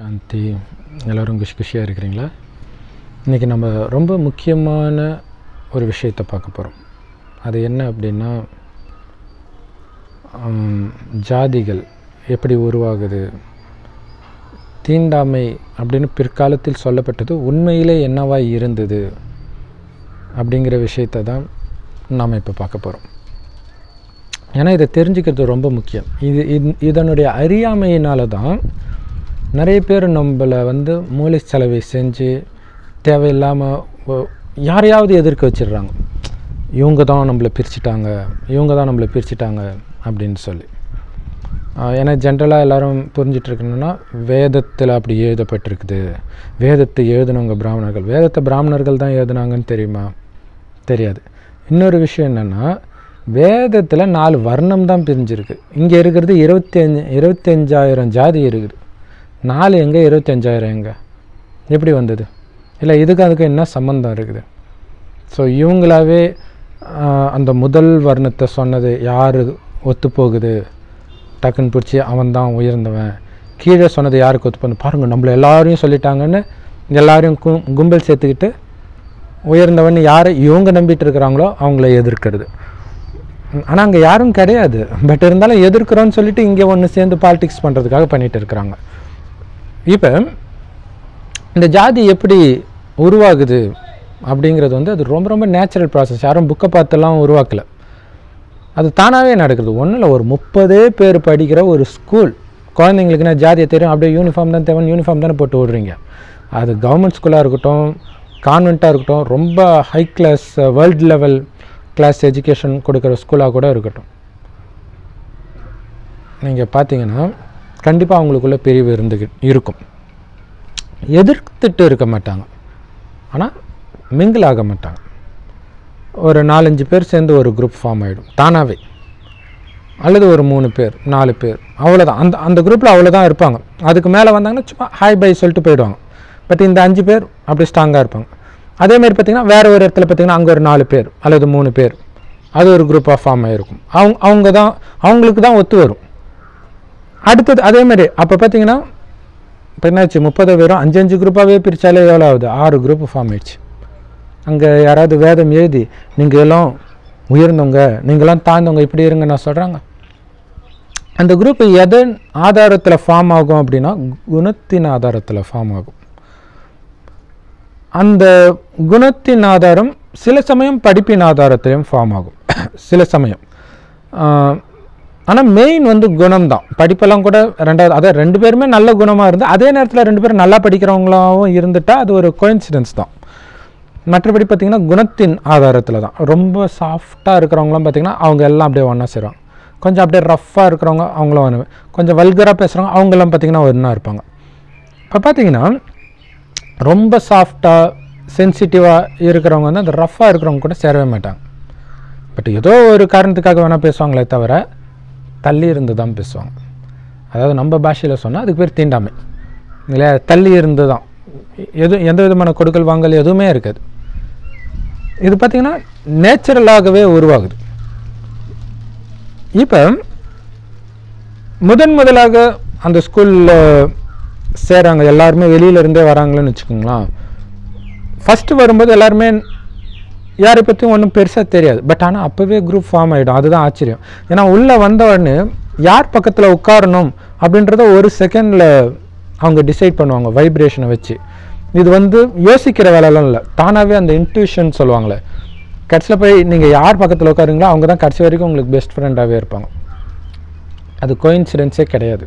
சாந்தி, எல்லோரும் குஷியாக இருக்கிறீங்களா? இன்றைக்கி நம்ம ரொம்ப முக்கியமான ஒரு விஷயத்தை பார்க்க போகிறோம். அது என்ன அப்படின்னா, ஜாதிகள் எப்படி உருவாகுது, தீண்டாமை அப்படின்னு பிற்காலத்தில் சொல்லப்பட்டது உண்மையிலே என்னவா இருந்தது அப்படிங்கிற விஷயத்தை தான் நாம் இப்போ பார்க்க போகிறோம். ஏன்னா இதை தெரிஞ்சுக்கிறது ரொம்ப முக்கியம். இதனுடைய அறியாமையினால தான் நிறைய பேர் நம்மளை மூளை செலவை செஞ்சு தேவையில்லாமல் யாரையாவது எதிர்க்க வச்சிடுறாங்க. இவங்க தான் நம்மளை பிரிச்சுட்டாங்க அப்படின்னு சொல்லி. ஏன்னா ஜென்ரலாக எல்லோரும் புரிஞ்சிட்ருக்கணுன்னா, வேதத்தில் அப்படி எழுதப்பட்டிருக்குது, வேதத்தை எழுதினவங்க பிராமணர்கள், வேதத்தை பிராமணர்கள் தான் எழுதுனாங்கன்னு தெரியுமா? தெரியாது. இன்னொரு விஷயம் என்னென்னா, வேதத்தில் 4 வர்ணம் தான் பிரிஞ்சிருக்கு. இங்கே இருக்கிறது 25,000 ஜாதி இருக்குது. 4 எங்கே, 25,000 எங்கே, எப்படி வந்தது? இல்லை அதுக்கு என்ன சம்மந்தம் இருக்குது? ஸோ இவங்களாவே அந்த முதல் வர்ணத்தை சொன்னது யார் ஒத்து போகுது, டக்குன்னு பிடிச்சி அவன் தான் உயர்ந்தவன். கீழே சொன்னது யாருக்கு ஒத்து போகுது பாருங்கள், நம்மளை எல்லாரையும் சொல்லிட்டாங்கன்னு எல்லாரையும் கும்பல் சேர்த்துக்கிட்டு உயர்ந்தவன் யாரை இவங்க நம்பிட்டு இருக்கிறாங்களோ அவங்கள எதிர்க்கிறது. ஆனால் அங்கே யாரும் கிடையாது. பட் இருந்தாலும் எதிர்க்கிறோன்னு சொல்லிட்டு இங்கே ஒன்று சேர்ந்து பாலிடிக்ஸ் பண்ணுறதுக்காக பண்ணிகிட்டு இருக்கிறாங்க. இப்போ இந்த ஜாதி எப்படி உருவாகுது அப்படிங்கிறது அது ரொம்ப ரொம்ப நேச்சுரல் ப்ராசஸ். யாரும் புக்கை பார்த்துலாம் உருவாக்கலை, அது தானாகவே நடக்குது. ஒன்றும் இல்லை, ஒரு 30 பேர் படிக்கிற ஒரு ஸ்கூல், குழந்தைங்களுக்குன்னா ஜாதியை தெரியும், அப்படியே யூனிஃபார்ம் தான் தேவை, யூனிஃபார்ம் தானே போட்டு விடுறீங்க. அது கவர்மெண்ட் ஸ்கூலாக இருக்கட்டும், கான்வெண்ட்டாக இருக்கட்டும், ரொம்ப high class world level class education கொடுக்குற ஸ்கூலாக கூட இருக்கட்டும், நீங்கள் பார்த்தீங்கன்னா கண்டிப்பாக அவங்களுக்குள்ள பிரிவு இருக்கும். எதிர்த்துட்டு இருக்க மாட்டாங்க, ஆனால் மிங்கிள் ஆக மாட்டாங்க. ஒரு 4-5 பேர் சேர்ந்து ஒரு குரூப் ஃபார்ம் ஆகிடும் தானாகவே, அல்லது ஒரு 3 பேர் 4 பேர், அவ்வளோதான். அந்த குரூப்பில் அவ்வளோதான் இருப்பாங்க. அதுக்கு மேலே வந்தாங்கன்னா சும்மா ஹாய் பை சொல்லிட்டு போயிடுவாங்க. பட் இந்த 5 பேர் அப்படி ஸ்ட்ராங்காக இருப்பாங்க. அதேமாதிரி பார்த்திங்கன்னா வேறு ஒரு இடத்துல பார்த்திங்கன்னா அங்கே ஒரு 4 பேர் அல்லது 3 பேர், அது ஒரு குரூப்பாக ஃபார்ம் ஆகிருக்கும். அவங்களுக்கு தான் ஒத்து வரும். அடுத்தது அதேமாதிரி அப்போ பார்த்திங்கன்னா இப்போ என்னாச்சு, 30 பேரும் 5-5 குரூப்பாகவே பிரித்தாலே எவ்வளோ ஆகுது, 6 குரூப்பு ஃபார்ம் ஆயிடுச்சு. அங்கே யாராவது வேதம் எழுதி நீங்கள் எல்லாம் உயர்ந்தவங்க, நீங்களாம் தாழ்ந்தவங்க, இப்படி இருங்க நான் சொல்கிறாங்க. அந்த குரூப்பு எதன் ஆதாரத்தில் ஃபார்ம் ஆகும் அப்படின்னா, குணத்தின் ஆதாரத்தில் ஃபார்ம் ஆகும். அந்த குணத்தின் ஆதாரம் சில சமயம் படிப்பின் ஆதாரத்திலையும் ஃபார்ம் ஆகும், சில சமயம். ஆனால் மெயின் குணம்தான். படிப்பெல்லாம் கூட ரெண்டாவது, அதாவது 2 பேருமே நல்ல குணமாக இருந்து அதே நேரத்தில் 2 பேரும் நல்லா படிக்கிறவங்களாகவும் இருந்துட்டால் அது ஒரு கோயின்சிடென்ஸ் தான். மற்றபடி பார்த்திங்கன்னா குணத்தின் ஆதாரத்தில் தான். ரொம்ப சாஃப்டாக இருக்கிறவங்களாம் பார்த்திங்கன்னா அவங்க எல்லாம் அப்படியே ஒன்றா சேருவாங்க. கொஞ்சம் அப்படியே ரஃப்பாக இருக்கிறவங்க அவங்களும் ஒன்று, கொஞ்சம் வல்கராக பேசுகிறவங்க அவங்கெல்லாம் பார்த்திங்கன்னா ஒன்றா இருப்பாங்க. இப்போ பார்த்திங்கன்னா ரொம்ப சாஃப்டாக சென்சிட்டிவாக இருக்கிறவங்க அந்த ரஃப்பாக இருக்கிறவங்க கூட சேரவே மாட்டாங்க. பட் ஏதோ ஒரு காரணத்துக்காக வேணால் பேசுவாங்களே தவிர தள்ளி இருந்து தான் பேசுவாங்க. அதாவது நம்ம பாஷையில் சொன்னால் அதுக்கு பேர் தீண்டாமை இல்லையா? தள்ளி இருந்து தான், எந்த விதமான கொடுக்கல் வாங்கல் எதுவுமே இருக்காது. இது பார்த்திங்கன்னா நேச்சுரலாகவே உருவாகுது. இப்போ முதலாக அந்த ஸ்கூலில் சேராங்க, எல்லாருமே வெளியிலேருந்தே வராங்களேன்னு வச்சுக்கோங்களேன். ஃபஸ்ட்டு வரும்போது எல்லாருமே யாரை பற்றியும் ஒன்றும் பெருசாக தெரியாது. பட் ஆனால் அப்போவே குரூப் ஃபார்ம் ஆகிடும். அதுதான் ஆச்சரியம். ஏன்னா உள்ளே வந்த உடனே யார் பக்கத்தில் உட்காரணும் அப்படின்றத ஒரு செகண்டில் அவங்க டிசைட் பண்ணுவாங்க வைப்ரேஷனை வச்சு. இது யோசிக்கிற வேலைலாம் இல்லை, தானாகவே அந்த இன்ட்யூஷன் சொல்லுவாங்களே. கடைசியில் போய் நீங்கள் யார் பக்கத்தில் உட்காருங்களோ அவங்க தான் கடைசி வரைக்கும் உங்களுக்கு பெஸ்ட் ஃப்ரெண்டாகவே இருப்பாங்க. அது கோயின்சிடென்ஸே கிடையாது.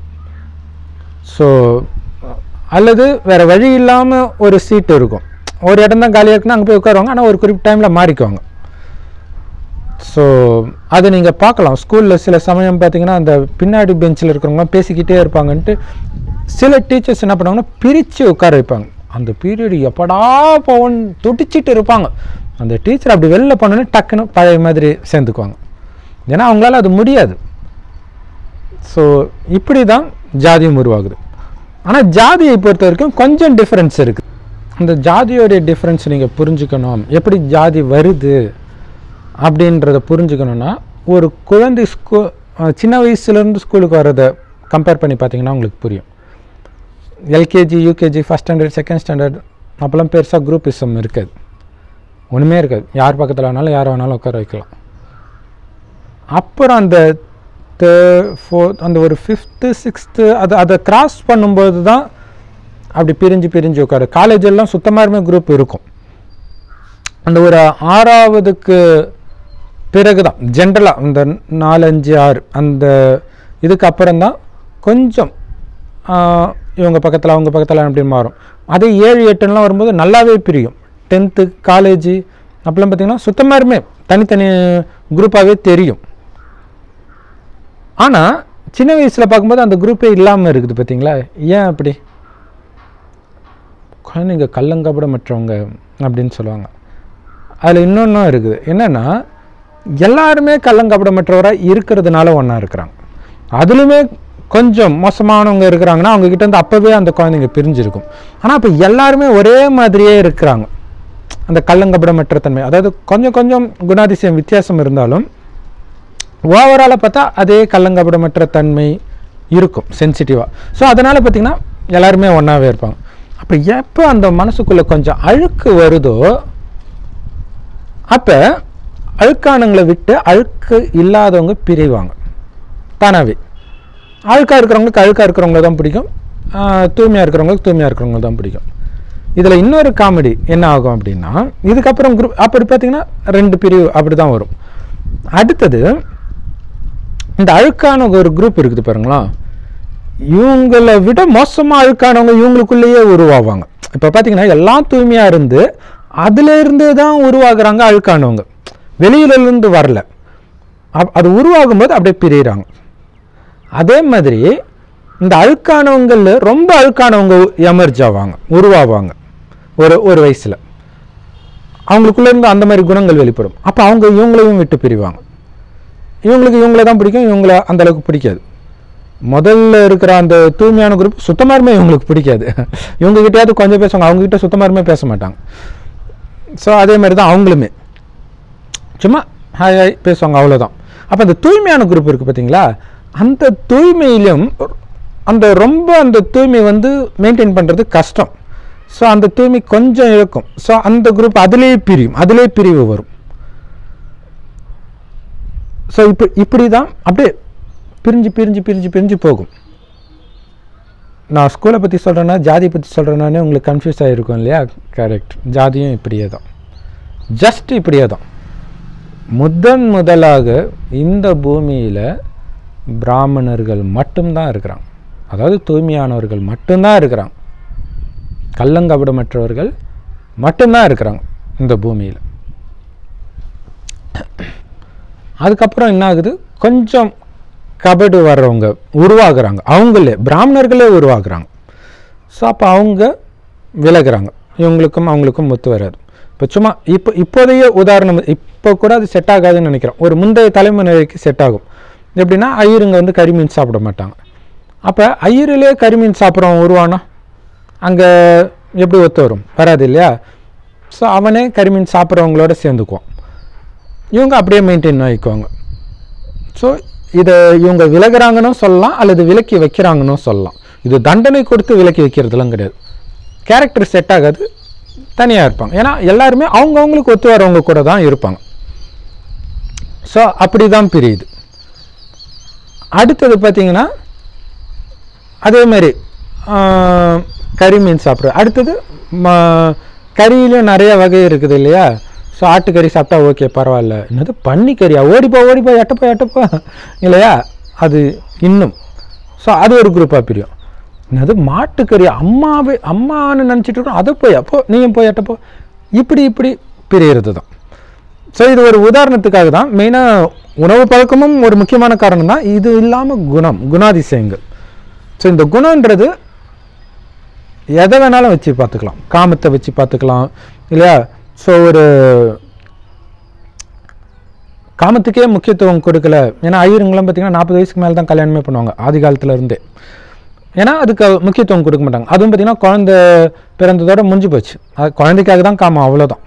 ஸோ அல்லது வேறு வழி இல்லாமல் ஒரு சீட்டு இருக்கும், ஒரு இடம் தான் காலியாக இருக்குன்னா அங்கே போய் உட்காருவாங்க. ஆனால் ஒரு குறிப்பிட்ட டைமில் மாறிக்குவாங்க. ஸோ அதை நீங்கள் பார்க்கலாம். ஸ்கூலில் சில சமயம் பார்த்திங்கன்னா அந்த பின்னாடி பெஞ்சில் இருக்கிறவங்களாம் பேசிக்கிட்டே இருப்பாங்கன்ட்டு சில டீச்சர்ஸ் என்ன பண்ணுவாங்கன்னா பிரித்து உட்கார வைப்பாங்க. அந்த பீரியடு எப்படா போவோன்னு துடிச்சிட்டு இருப்பாங்க. அந்த டீச்சர் அப்படி வெளில போனோன்னே டக்குன்னு பழைய மாதிரி சேர்ந்துக்குவாங்க. ஏன்னா அவங்களால அது முடியாது. ஸோ இப்படி தான் ஜாதியும் உருவாகுது. ஆனால் ஜாதியை பொறுத்த வரைக்கும் கொஞ்சம் டிஃப்ரென்ஸ் இருக்குது. அந்த ஜாதியோடைய டிஃப்ரென்ஸ் நீங்கள் புரிஞ்சுக்கணும். எப்படி ஜாதி வருது அப்படின்றத புரிஞ்சுக்கணுன்னா, ஒரு குழந்தை சின்ன வயசுலேருந்து ஸ்கூலுக்கு வர்றதை கம்பேர் பண்ணி பார்த்தீங்கன்னா உங்களுக்கு புரியும். LKG UKG first standard second standard அப்போல்லாம் பெருசாக குரூப்பிசம் இருக்காது, ஒன்றுமே இருக்காது. யார் பக்கத்தில் வேணாலும் யாரை வேணாலும் உட்கார வைக்கலாம். அப்புறம் அந்த அந்த ஒரு 5th 6th அதை கிராஸ் பண்ணும்போது தான் அப்படி பிரிஞ்சு உட்காரு. காலேஜெல்லாம் சுத்தமாகவே குரூப் இருக்கும். அந்த ஒரு 6ஆவதுக்கு பிறகு தான் ஜென்ரலாக இந்த 4 5 6 அந்த இதுக்கு அப்புறம் தான் கொஞ்சம் இவங்க பக்கத்தில் அவங்க பக்கத்தில் அப்படின்னு மாறும். அதே 7 8லாம் வரும்போது நல்லாவே பிரியும். 10th காலேஜ் அப்போலாம் பார்த்திங்கன்னா சுத்தமாகவே தனித்தனி குரூப்பாகவே தெரியும். ஆனால் சின்ன வயசில் பார்க்கும்போது அந்த குரூப்பே இல்லாமல் இருக்குது பார்த்தீங்களா? ஏன் அப்படி? குழந்தைங்க கள்ளங்கபடமற்றவங்க அப்படின்னு சொல்லுவாங்க. அதில் இன்னொன்றும் இருக்குது. என்னென்னா எல்லாருமே கள்ளங்கபடமற்றவராக இருக்கிறதுனால ஒன்றா இருக்கிறாங்க. அதுலேயுமே கொஞ்சம் மோசமானவங்க இருக்கிறாங்கன்னா அவங்கக்கிட்ட வந்து அப்போவே அந்த குழந்தைங்க பிரிஞ்சிருக்கும். ஆனால் இப்போ எல்லாருமே ஒரே மாதிரியே இருக்கிறாங்க. அந்த கள்ளங்கபடமற்ற தன்மை, அதாவது கொஞ்சம் கொஞ்சம் குணாதிசயம் வித்தியாசம் இருந்தாலும் ஓவராலாக பார்த்தா அதே கள்ளங்கபடமற்ற தன்மை இருக்கும், சென்சிட்டிவாக. ஸோ அதனால் பார்த்திங்கன்னா எல்லாருமே ஒன்றாவே இருப்பாங்க. அப்போ எப்போ அந்த மனசுக்குள்ளே கொஞ்சம் அழுக்கு வருதோ அப்போ அழுக்கானங்களை விட்டு அழுக்கு இல்லாதவங்க பிரிவாங்க தானாகவே. அழுக்காக இருக்கிறவங்களுக்கு அழுக்காக இருக்கிறவங்கள தான் பிடிக்கும், தூய்மையாக இருக்கிறவங்களுக்கு தூய்மையாக இருக்கிறவங்க தான் பிடிக்கும். இதில் இன்னொரு காமெடி என்ன ஆகும் அப்படின்னா, இதுக்கப்புறம் குரூப் அப்படி பார்த்திங்கன்னா 2 பிரிவு அப்படி தான் வரும். அடுத்தது இந்த அழுக்கான ஒரு குரூப் இருக்குது பாருங்களா, இவங்களை விட மோசமாக அழுக்கானவங்க இவங்களுக்குள்ளேயே உருவாவாங்க. இப்போ பார்த்தீங்கன்னா எல்லாம் தூய்மையாக இருந்து அதிலிருந்து தான் உருவாகுறாங்க அழுக்கானவங்க, வெளியிலேருந்து வரல. அது உருவாகும்போது அப்படியே பிரிகிறாங்க. அதே மாதிரி இந்த அழுக்கானவங்கள் ரொம்ப அழுக்கானவங்க எமர்ஜ் ஆவாங்க, உருவாவாங்க ஒரு வயசில். அவங்களுக்குள்ளேருந்து அந்த மாதிரி குணங்கள் வெளிப்படும். அப்போ அவங்க இவங்களையும் விட்டு பிரிவாங்க. இவங்களுக்கு இவங்கள தான் பிடிக்கும், இவங்கள அந்தளவுக்கு பிடிக்காது. முதல்ல இருக்கிற அந்த தூய்மையான குரூப் சுத்தமாகவே இவங்களுக்கு பிடிக்காது. இவங்ககிட்டயாவது கொஞ்சம் பேசுவாங்க, அவங்ககிட்ட சுத்தமாகவே பேச மாட்டாங்க. ஸோ அதே மாதிரி தான் அவங்களுமே சும்மா ஹாய் ஹாய் பேசுவாங்க, அவ்வளோதான். அப்போ அந்த தூய்மையான குரூப் இருக்குது பார்த்தீங்களா, அந்த தூய்மையிலும் அந்த தூய்மை வந்து மெயின்டைன் பண்ணுறது கஷ்டம். ஸோ அந்த தூய்மை கொஞ்சம் இழக்கும். ஸோ அந்த குரூப் அதிலே பிரிவு வரும். ஸோ இப்படி தான் அப்படியே பிரிஞ்சு போகும். நான் ஸ்கூலை பற்றி சொல்கிறேன்னா ஜாதியை பற்றி சொல்கிறேன்னானே உங்களுக்கு கன்ஃபியூஸ் ஆகிருக்கும் இல்லையா? கரெக்ட். ஜாதியும் இப்படியே தான், ஜஸ்ட் இப்படியே தான். முதலாக இந்த பூமியில் பிராமணர்கள் மட்டும்தான் இருக்கிறாங்க, அதாவது தூய்மையானவர்கள் மட்டும்தான் இருக்கிறாங்க, கள்ளங்கபடமற்றவர்கள் மட்டும்தான் இருக்கிறாங்க இந்த பூமியில். அதுக்கப்புறம் என்ன ஆகுது, கொஞ்சம் கபடு வர்றவங்க உருவாகுறாங்க, அவங்களே பிராமணர்களே உருவாகுறாங்க. ஸோ அப்போ அவங்க விலகுறாங்க, இவங்களுக்கும் அவங்களுக்கும் ஒத்து வராது. இப்போ சும்மா இப்போதைய உதாரணம், இப்போ கூட அது செட் ஆகாதுன்னு நினைக்கிறேன். ஒரு முந்தைய தலைமுறைக்கு செட் ஆகும். எப்படின்னா ஐயருங்க வந்து கறிமீன் சாப்பிட மாட்டாங்க. அப்போ ஐயரிலே கறிமீன் சாப்பிட்றவன் உருவானா அங்கே எப்படி ஒத்து வரும்? வராது இல்லையா? ஸோ அவனே கறிமீன் சாப்பிட்றவங்களோட சேர்ந்துக்குவான், இவங்க அப்படியே மெயின்டைன் ஆகிக்குவாங்க. ஸோ இதை இவங்க விலகுறாங்கன்னு சொல்லலாம், அல்லது விலக்கி வைக்கிறாங்கன்னு சொல்லலாம். இது தண்டனை கொடுத்து விலக்கி வைக்கிறதுலாம் கிடையாது. கேரக்டர் செட் ஆகாது, தனியாக இருப்பாங்க. ஏன்னா எல்லாருமே அவங்கவுங்களுக்கு ஒத்து வரவங்க கூட தான் இருப்பாங்க. ஸோ அப்படி தான் பிரியுது. அடுத்தது பார்த்திங்கன்னா அதேமாரி கறி மீன் சாப்பிட்றது. அடுத்தது கறியிலையும் நிறைய வகை இருக்குது இல்லையா? ஸோ ஆட்டுக்கறி சாப்பிட்டா ஓகே பரவாயில்ல, என்னது பன்னிக்கறியா, ஓடிப்போ எட்டப்போ இல்லையா? அது இன்னும். ஸோ அது ஒரு குரூப்பாக பிரியும். என்னது மாட்டுக்கறி அம்மான்னு நினச்சிட்டு இருக்கோம், அதை போய் அப்போ நீங்கள் போய் எட்டப்போ, இப்படி பிரிகிறது தான். ஸோ இது ஒரு உதாரணத்துக்காக தான். மெயினாக உணவு பழக்கமும் ஒரு முக்கியமான காரணம் தான். இது இல்லாமல் குணாதிசயங்கள். ஸோ இந்த குணன்றது எதை வேணாலும் வச்சு பார்த்துக்கலாம், காமத்தை வச்சு பார்த்துக்கலாம் இல்லையா? ஸோ ஒரு காமத்துக்கே முக்கியத்துவம் கொடுக்கல. ஏன்னா ஐயருங்களாம் பார்த்திங்கன்னா 40 வயசுக்கு மேலே தான் கல்யாணமே பண்ணுவாங்க ஆதி காலத்தில் இருந்தே. ஏன்னா அதுக்கு முக்கியத்துவம் கொடுக்க மாட்டாங்க. அதுவும் பார்த்திங்கன்னா குழந்தை பிறந்ததோடு முடிஞ்சு போச்சு, அது குழந்தைக்காக தான் காமம், அவ்வளோதான்,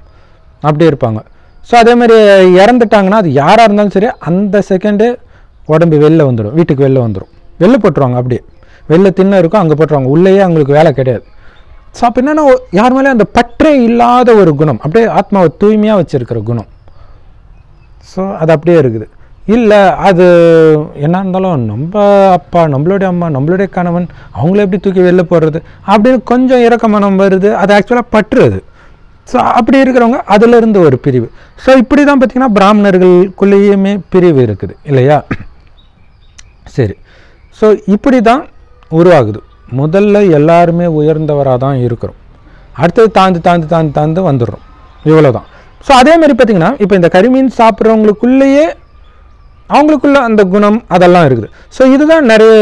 அப்படி இருப்பாங்க. ஸோ அதேமாதிரி இறந்துட்டாங்கன்னா அது யாராக இருந்தாலும் சரி அந்த செகண்டே உடம்பு வெளில வந்துடும், வீட்டுக்கு வெளில வந்துடும், வெளில போட்டுருவாங்க அப்படியே. வெளில திண்ணை இருக்கும், அங்கே போட்டுருவாங்க, உள்ளேயே அவங்களுக்கு வேலை கிடையாது. ஸோ அப்போ என்னென்னா யார் மேலே அந்த பற்றே இல்லாத ஒரு குணம், அப்படியே ஆத்மாவை தூய்மையாக வச்சுருக்கிற குணம். ஸோ அது அப்படியே இருக்குது. இல்லை அது என்ன இருந்தாலும் நம்ம அப்பா, நம்மளுடைய அம்மா, நம்மளுடைய கணவன், அவங்கள எப்படி தூக்கி வெளில போடுறது அப்படின்னு கொஞ்சம் இறக்க மனம் வருது, அது ஆக்சுவலாக பற்றுறது. ஸோ அப்படி இருக்கிறவங்க அதிலிருந்து ஒரு பிரிவு. ஸோ இப்படி தான் பார்த்திங்கன்னா பிராமணர்களுக்குள்ளேயுமே பிரிவு இருக்குது இல்லையா? சரி, ஸோ இப்படி தான் உருவாகுது. முதல்ல எல்லாருமே உயர்ந்தவராக தான் இருக்கிறோம், அடுத்தது தாழ்ந்து தாழ்ந்து தாழ்ந்து தாழ்ந்து வந்துடுறோம், இவ்வளோ தான். ஸோ அதேமாதிரி பார்த்திங்கன்னா இப்போ இந்த கரிமீன் சாப்பிட்றவங்களுக்குள்ளேயே அவங்களுக்குள்ள அந்த குணம் அதெல்லாம் இருக்குது. ஸோ இதுதான் நிறைய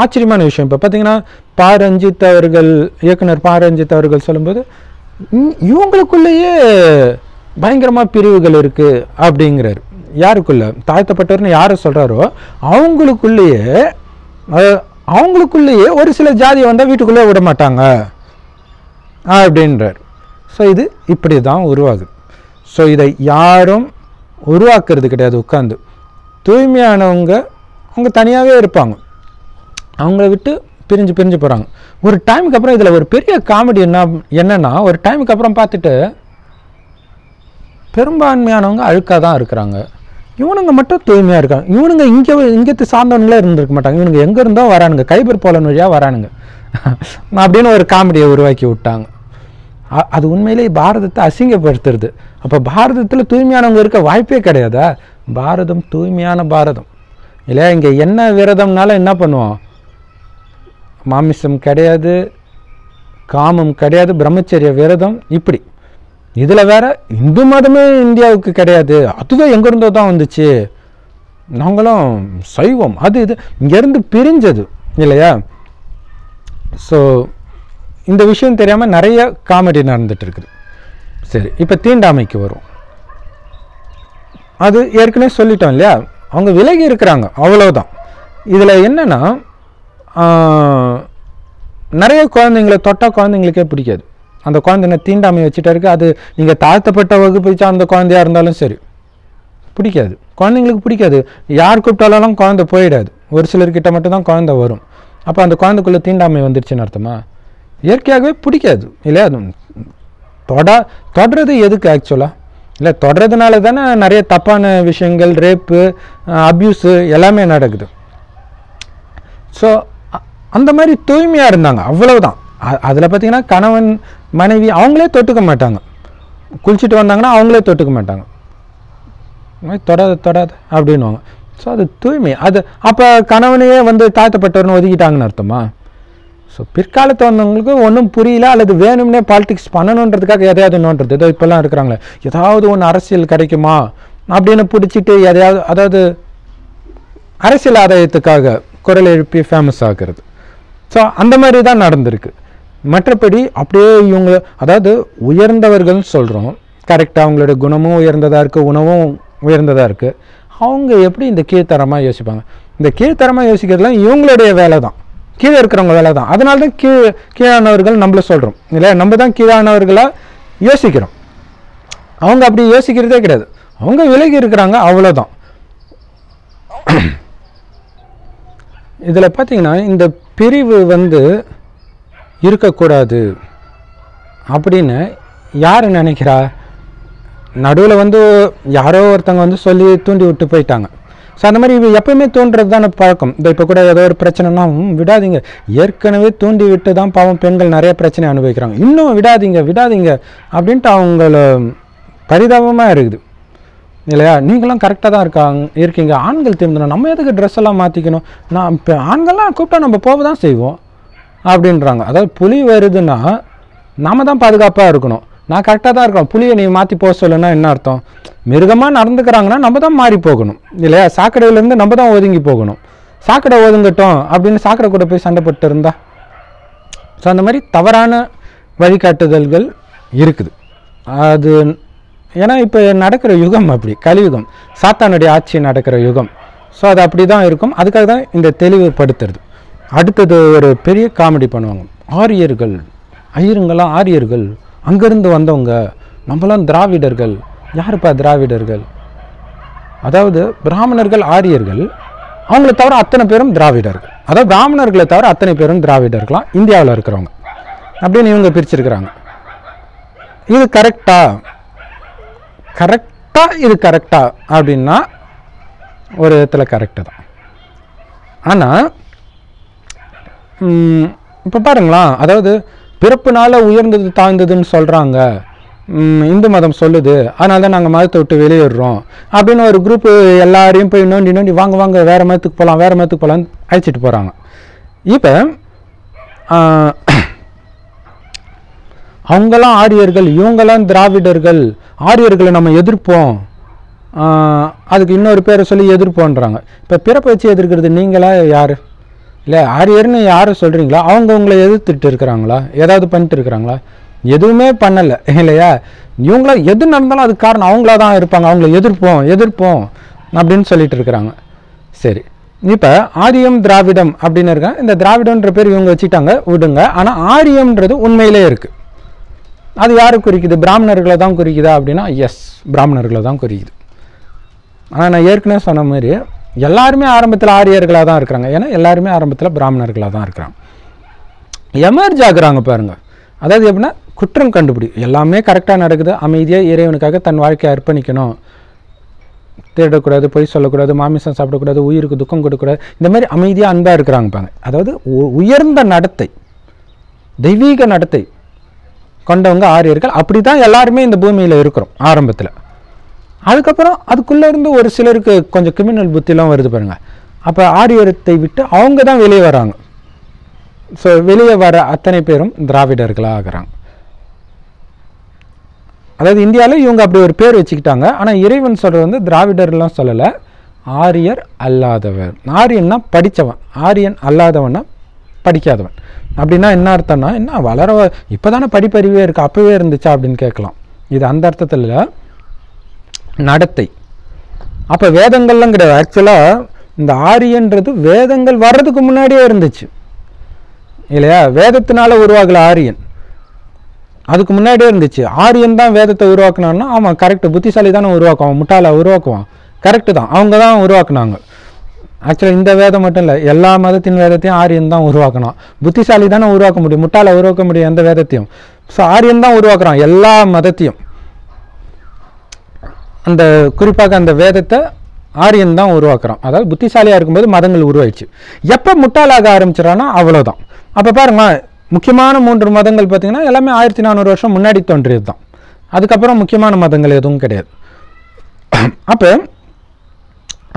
ஆச்சரியமான விஷயம். இப்போ பார்த்திங்கன்னா பாரஞ்சித் அவர்கள், இயக்குனர் பாரஞ்சித் அவர்கள் சொல்லும்போது இவங்களுக்குள்ளேயே பயங்கரமாக பிரிவுகள் இருக்குது அப்படிங்கிறாரு. யாருக்குள்ள தாழ்த்தப்பட்டவர்னு யாரை சொல்கிறாரோ அவங்களுக்குள்ளேயே ஒரு சில ஜாதியை வந்தால் வீட்டுக்குள்ளே விட மாட்டாங்க அப்படின்றார். ஸோ இது இப்படி தான் உருவாகுது. ஸோ இதை யாரும் உருவாக்குறது கிடையாது. உட்காந்து தூய்மையானவங்க அவங்க தனியாகவே இருப்பாங்க, அவங்கள விட்டு பிரிஞ்சு பிரிஞ்சு போகிறாங்க. ஒரு டைமுக்கு அப்புறம் இதில் ஒரு பெரிய காமெடி என்னன்னா ஒரு டைமுக்கு அப்புறம் பார்த்துட்டு பெரும்பான்மையானவங்க அழுக்காக தான் இருக்கிறாங்க, இவனுங்க மட்டும் தூய்மையாக இருக்காங்க. இவனுங்க இங்கேத்து சார்ந்தவங்களே இருந்திருக்க மாட்டாங்க, இவனுங்க எங்கே இருந்தோ வரானுங்க, கைபர் போலன் வழியாக வரானுங்க அப்படின்னு ஒரு காமெடியை உருவாக்கி விட்டாங்க. அது உண்மையிலேயே பாரதத்தை அசிங்கப்படுத்துறது. அப்போ பாரதத்தில் தூய்மையானவங்க இருக்க வாய்ப்பே கிடையாதா? பாரதம் தூய்மையான பாரதம் இல்லையா? இங்கே என்ன விரதம்னால என்ன பண்ணுவோம்? மாமிசம் கிடையாது, காமம் கிடையாது, பிரம்மச்சரிய விரதம். இப்படி இதில் வேற இந்து மதமே இந்தியாவுக்கு கிடையாது, அதுவே எங்கேருந்தோ தான் வந்துச்சு, நாங்களும் சைவம், அது இது இங்கேருந்து பிரிஞ்சது இல்லையா? ஸோ இந்த விஷயம் தெரியாமல் நிறைய காமெடி நடந்துட்டு இருக்குது. சரி, இப்போ தீண்டாமைக்கு வரும். அது ஏற்கனவே சொல்லிட்டோம் இல்லையா, அவங்க விலகி இருக்கிறாங்க, அவ்வளோதான். இதில் என்னென்னா நிறைய குழந்தைங்களை தொட்டால் குழந்தைங்களுக்கே பிடிக்காது. அந்த குழந்தைங்க தீண்டாமை வச்சுட்டா இருக்குது. அது நீங்கள் தாழ்த்தப்பட்ட வகுப்பு அந்த குழந்தையாக இருந்தாலும் சரி பிடிக்காது, குழந்தைங்களுக்கு பிடிக்காது. யார் கூப்பிட்டாலும் குழந்தை போயிடாது, ஒரு சிலர்கிட்ட மட்டும்தான் குழந்தை வரும். அப்போ அந்த குழந்தைக்குள்ளே தீண்டாமை வந்துருச்சுன்னு அர்த்தமா? இயற்கையாகவே பிடிக்காது இல்லையா? தொடர்றது எதுக்கு ஆக்சுவலாக? இல்லை, தொடர்றதுனால தானே நிறைய தப்பான விஷயங்கள், ரேப்பு, அப்யூஸு எல்லாமே நடக்குது. ஸோ அந்த மாதிரி தூய்மையாக இருந்தாங்க, அவ்வளவுதான். அதில் பார்த்திங்கன்னா கணவன் மனைவி அவங்களே தொட்டுக்க மாட்டாங்க, குளிச்சுட்டு வந்தாங்கன்னா அவங்களே தொட்டுக்க மாட்டாங்க, தொடாது அப்படின்வாங்க. ஸோ அது தூய்மை. அது அப்போ கணவனையே தாழ்த்தப்பட்டவர்னு ஒதுக்கிட்டாங்கன்னு அர்த்தமா? ஸோ பிற்காலத்தை வந்தவங்களுக்கு ஒன்றும் புரியல, அல்லது வேணும்னே பாலிடிக்ஸ் பண்ணணுன்றதுக்காக எதையாவது நோன்றது. ஏதோ இப்போல்லாம் இருக்கிறாங்களே, ஏதாவது ஒன்று அரசியல் கிடைக்குமா அப்படின்னு பிடிச்சிட்டு எதையாவது, அதாவது அரசியல் ஆதாயத்துக்காக குரல் எழுப்பி ஃபேமஸ் ஆகிறது. ஸோ அந்த மாதிரி தான் நடந்திருக்கு. மற்றபடி அப்படியே இவங்க, அதாவது உயர்ந்தவர்கள்னு சொல்கிறோம், கரெக்டாக அவங்களோட குணமும் உயர்ந்ததாக இருக்குது, உணவும் உயர்ந்ததாக இருக்குது. அவங்க எப்படி இந்த கீழ்த்தரமாக யோசிப்பாங்க? இந்த கீழ்த்தரமாக யோசிக்கிறதுலாம் இவங்களுடைய வேலை தான், கீழே இருக்கிறவங்க வேலை தான். அதனால தான் கீழானவர்கள் நம்மள சொல்கிறோம் இல்லையா? நம்ம தான் கீழானவர்களாக யோசிக்கிறோம். அவங்க அப்படி யோசிக்கிறதே கிடையாது, அவங்க விலகி இருக்கிறாங்க, அவ்வளோதான். இதில் பார்த்தீங்கன்னா இந்த பிரிவு இருக்கக்கூடாது அப்படின்னு யார் நினைக்கிறா? நடுவில் யாரோ ஒருத்தவங்க சொல்லி தூண்டி விட்டு போயிட்டாங்க. ஸோ அந்த மாதிரி எப்பவுமே தூண்டுறது தானே பழக்கம். இப்போ கூட ஏதோ ஒரு பிரச்சனைனா விடாதீங்க, ஏற்கனவே தூண்டி விட்டு தான் பாவம் பெண்கள் நிறைய பிரச்சனை அனுபவிக்கிறாங்க, இன்னும் விடாதீங்க அப்படின்ட்டு அவங்கள பரிதாபமாக இருக்குது இல்லையா? நீங்களும் கரெக்டாக தான் இருக்கீங்க, ஆண்கள் திருந்தணும், நம்ம எதுக்கு ட்ரெஸ் எல்லாம் மாற்றிக்கணும், நான் இப்போ ஆண்கள்லாம் கூப்பிட்டா நம்ம போக தான் செய்வோம் அப்படின்றாங்க. அதாவது புலி வருதுன்னா நாம தான் பாதுகாப்பாக இருக்கணும், நான் கரெக்டாக தான் இருக்கேன், புலியை நீ மாற்றி போக சொல்லுன்னா என்ன அர்த்தம்? மிருகமாக நடந்துக்கிறாங்கன்னா நம்ம தான் மாறி போகணும் இல்லையா? சாக்கடையிலேருந்து நம்ம தான் ஒதுங்கி போகணும். சாக்கடை ஒதுங்கட்டும் அப்படின்னு சாக்கடை கூட போய் சண்டை போட்டு இருந்தா. ஸோ அந்த மாதிரி தவறான வழிகாட்டுதல்கள் இருக்குது. அது ஏன்னா இப்போ நடக்கிற யுகம் அப்படி, கலியுகம், சாத்தானுடைய ஆட்சி நடக்கிற யுகம். ஸோ அது அப்படி தான் இருக்கும். அதுக்காக தான் இந்த தெளிவுபடுத்துறது. அடுத்தது ஒரு பெரிய காமெடி பண்ணுவாங்க, ஆரியர்கள், ஐயருங்கெல்லாம் ஆரியர்கள், அங்கேருந்து வந்தவங்க, நம்மளாம் திராவிடர்கள். யாருப்பா திராவிடர்கள்? அதாவது பிராமணர்கள் ஆரியர்கள், அவங்கள தவிர அத்தனை பேரும் திராவிடர்கள். அதாவது பிராமணர்களை தவிர அத்தனை பேரும் திராவிடர்களாம் இந்தியாவில் இருக்கிறவங்க அப்படின்னு இவங்க பிரிச்சிருக்கிறாங்க. இது கரெக்டா இது கரெக்டா அப்படின்னா ஒரு விதத்துல கரெக்டு தான். ஆனால் இப்போ பாருங்களா, அதாவது பிறப்புனால உயர்ந்தது தாழ்ந்ததுன்னு சொல்கிறாங்க, இந்து மதம் சொல்லுது, அதனால தான் நாங்கள் மதத்தை விட்டு வெளியேறோம் அப்படின்னு ஒரு குரூப்பு எல்லாரையும் போய் நோண்டி வாங்க வேறு மதத்துக்கு போகலான்னு அழைச்சிட்டு போகிறாங்க. இப்போ அவங்களாம் ஆரியர்கள், இவங்களாம் திராவிடர்கள், ஆரியர்களை நம்ம எதிர்ப்போம், அதுக்கு இன்னொரு பேரை சொல்லி எதிர்ப்போன்றாங்க. இப்போ பிறப்பை வச்சு எதிர்க்கிறது நீங்களா யார்? இல்லை, ஆரியர்னு யாரை சொல்கிறீங்களா அவங்க உங்களை எதிர்த்துட்டு இருக்கிறாங்களா? ஏதாவது பண்ணிட்டு இருக்கிறாங்களா? எதுவுமே பண்ணலை இல்லையா? இவங்கள எது நடந்தாலும் அதுக்கு காரணம் அவங்களா தான் இருப்பாங்க. அவங்கள எதிர்ப்போம் அப்படின்னு சொல்லிட்டு இருக்கிறாங்க. சரி, இப்போ ஆரியம் திராவிடம் அப்படின்னு இருக்காங்க. இந்த திராவிடன்ற பேர் இவங்க வச்சுட்டாங்க, விடுங்க. ஆனால் ஆரியம்ன்றது உண்மையிலே இருக்குது. அது யாரை குறிக்குது? பிராமணர்களை தான் குறிக்குதா அப்படின்னா எஸ், பிராமணர்களை தான் குறிக்குது. ஆனால் நான் ஏற்கனவே சொன்ன மாதிரி எல்லாருமே ஆரம்பத்தில் ஆரியர்களாக தான் இருக்கிறாங்க. ஏன்னா எல்லாருமே ஆரம்பத்தில் பிராமணர்களாக தான் இருக்கிறாங்க. எமர்ஜ் ஆகுறாங்க பாருங்கள். அதாவது எப்படின்னா குற்றம் கண்டுபிடி, எல்லாமே கரெக்டாக நடக்குது, அமைதியாக இறைவனுக்காக தன் வாழ்க்கையை அர்ப்பணிக்கணும், தேடக்கூடாது, பொய் சொல்லக்கூடாது, மாமிசம் சாப்பிடக்கூடாது, உயிருக்கு துக்கம் கொடுக்கக்கூடாது, இந்த மாதிரி அமைதியாக அன்பாக இருக்கிறாங்க பாங்க. அதாவது உயர்ந்த நடத்தை, தெய்வீக நடத்தை கொண்டவங்க ஆரியர்கள். அப்படி தான் எல்லாருமே இந்த பூமியில் இருக்கிறோம் ஆரம்பத்தில். அதுக்கப்புறம் அதுக்குள்ளே இருந்து ஒரு சிலருக்கு கொஞ்சம் கிரிமினல் புத்திலாம் வருது பாருங்க. அப்போ ஆரியத்தை விட்டு அவங்க தான் வெளியே வராங்க. ஸோ வெளியே வர அத்தனை பேரும் திராவிடர்களாக ஆகிறாங்க. அதாவது இந்தியாவில் இவங்க அப்படி ஒரு பேர் வச்சுக்கிட்டாங்க. ஆனால் இறைவன் சொல்கிறது வந்து திராவிடர்லாம் சொல்லலை, ஆரியர் அல்லாதவர். ஆரியன்னா படித்தவன், ஆரியன் அல்லாதவன்னா படிக்காதவன். அப்படின்னா என்ன அர்த்தம்னா, என்ன வளர இப்போ தானே படிப்பறிவே இருக்குது, அப்போவே இருந்துச்சா அப்படின்னு கேட்கலாம். இது அந்த அர்த்தத்தில் நடத்தை. அப்போ வேதங்கள்லாம் கிடையாது. ஆக்சுவலாக இந்த ஆரியன்றது வேதங்கள் வர்றதுக்கு முன்னாடியே இருந்துச்சு இல்லையா? வேதத்தினால உருவாகல ஆரியன், அதுக்கு முன்னாடியே இருந்துச்சு. ஆரியன் தான் வேதத்தை உருவாக்குனான்னா ஆமாம் கரெக்டு, புத்திசாலி தானே உருவாக்குவான், முட்டாளை உருவாக்குவான், கரெக்டு தான், அவங்க தான் உருவாக்குனாங்க. ஆக்சுவலாக இந்த வேதம் மட்டும் இல்லை, எல்லா மதத்தின் வேதத்தையும் ஆரியன் தான் உருவாக்கணும். புத்திசாலி தானே உருவாக்க முடியும், முட்டாளை உருவாக்க முடியும் எந்த வேதத்தையும். ஸோ ஆரியன் தான் உருவாக்குறான் எல்லா மதத்தையும். அந்த குறிப்பாக அந்த வேதத்தை ஆரியன் தான் உருவாக்குறான். அதாவது புத்திசாலியாக இருக்கும்போது மதங்கள் உருவாயிடுச்சு. எப்போ முட்டாளாக ஆரம்பிச்சிடறான்னா அவ்வளோதான். அப்போ பாருங்க, முக்கியமான 3 மதங்கள் பார்த்திங்கன்னா எல்லாமே 1400 வருஷம் முன்னாடி தோன்றியது தான். அதுக்கப்புறம் முக்கியமான மதங்கள் எதுவும் கிடையாது. அப்போ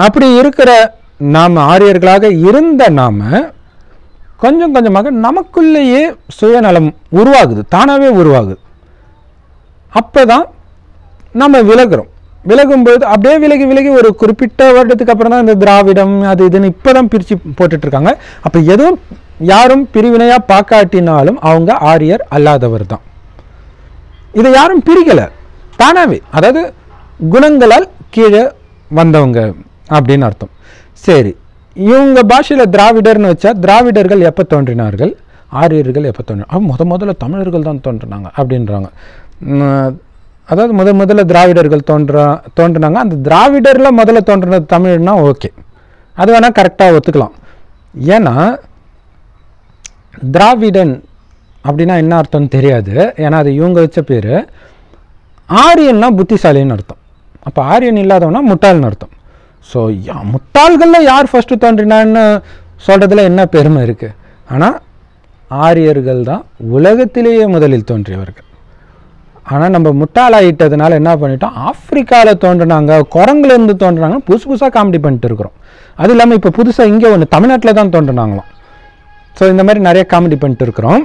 அப்படி இருக்கிற நாம் ஆரியர்களாக இருந்த நாம் கொஞ்சம் கொஞ்சமாக நமக்குள்ளேயே சுயநலம் உருவாகுது, தானாகவே உருவாகுது. அப்போ தான் நம்ம விலகும்போது அப்படியே விலகி ஒரு குறிப்பிட்ட வருடத்துக்கு அப்புறம் தான் இந்த திராவிடம் அது இதுன்னு இப்போ தான் பிரித்து போட்டுட்ருக்காங்க. அப்போ எதுவும் யாரும் பிரிவினையாக பார்க்காட்டினாலும் அவங்க ஆரியர் அல்லாதவர் தான். இதை யாரும் பிரிக்கலை, தானாகவே, அதாவது குணங்களால் கீழே வந்தவங்க அப்படின்னு அர்த்தம். சரி, இவங்க பாஷையில் திராவிடர்னு வச்சா திராவிடர்கள் எப்போ தோன்றினார்கள், ஆரியர்கள் எப்போ தோன்றினாங்க? முதல்ல தமிழர்கள் தான் தோன்றினாங்க அப்படின்றாங்க. அதாவது முதல்ல திராவிடர்கள் தோன்றினாங்க. அந்த திராவிடரில் முதல்ல தோன்றினது தமிழ்னா ஓகே, அது வேணால் கரெக்டாக ஒத்துக்கலாம். ஏன்னா திராவிடன் அப்படின்னா என்ன அர்த்தம்னு தெரியாது, ஏன்னா அது இவங்க வச்ச பேர். ஆரியன்னா புத்திசாலின்னு அர்த்தம். அப்போ ஆரியன் இல்லாதவனா முட்டாள்னு அர்த்தம். ஸோ முட்டாள்களில் யார் ஃபஸ்ட்டு தோன்றினான்னு சொல்கிறதுல என்ன பெருமை இருக்குது? ஆனால் ஆரியர்கள் தான் உலகத்திலேயே முதலில் தோன்றியவர்கள். ஆனால் நம்ம முட்டாளாயிட்டதுனால என்ன பண்ணிட்டோம், ஆப்பிரிக்காவில் தோன்றினாங்க, குரங்குலேருந்து தோன்றினாங்க, புதுசாக காமெடி பண்ணிட்டு இருக்கிறோம். அது இல்லாமல் இப்போ புதுசாக இங்கே ஒன்று தமிழ்நாட்டில் தான் தோன்றினாங்களாம். ஸோ இந்த மாதிரி நிறைய காமெடி பண்ணிட்டு இருக்கிறோம்.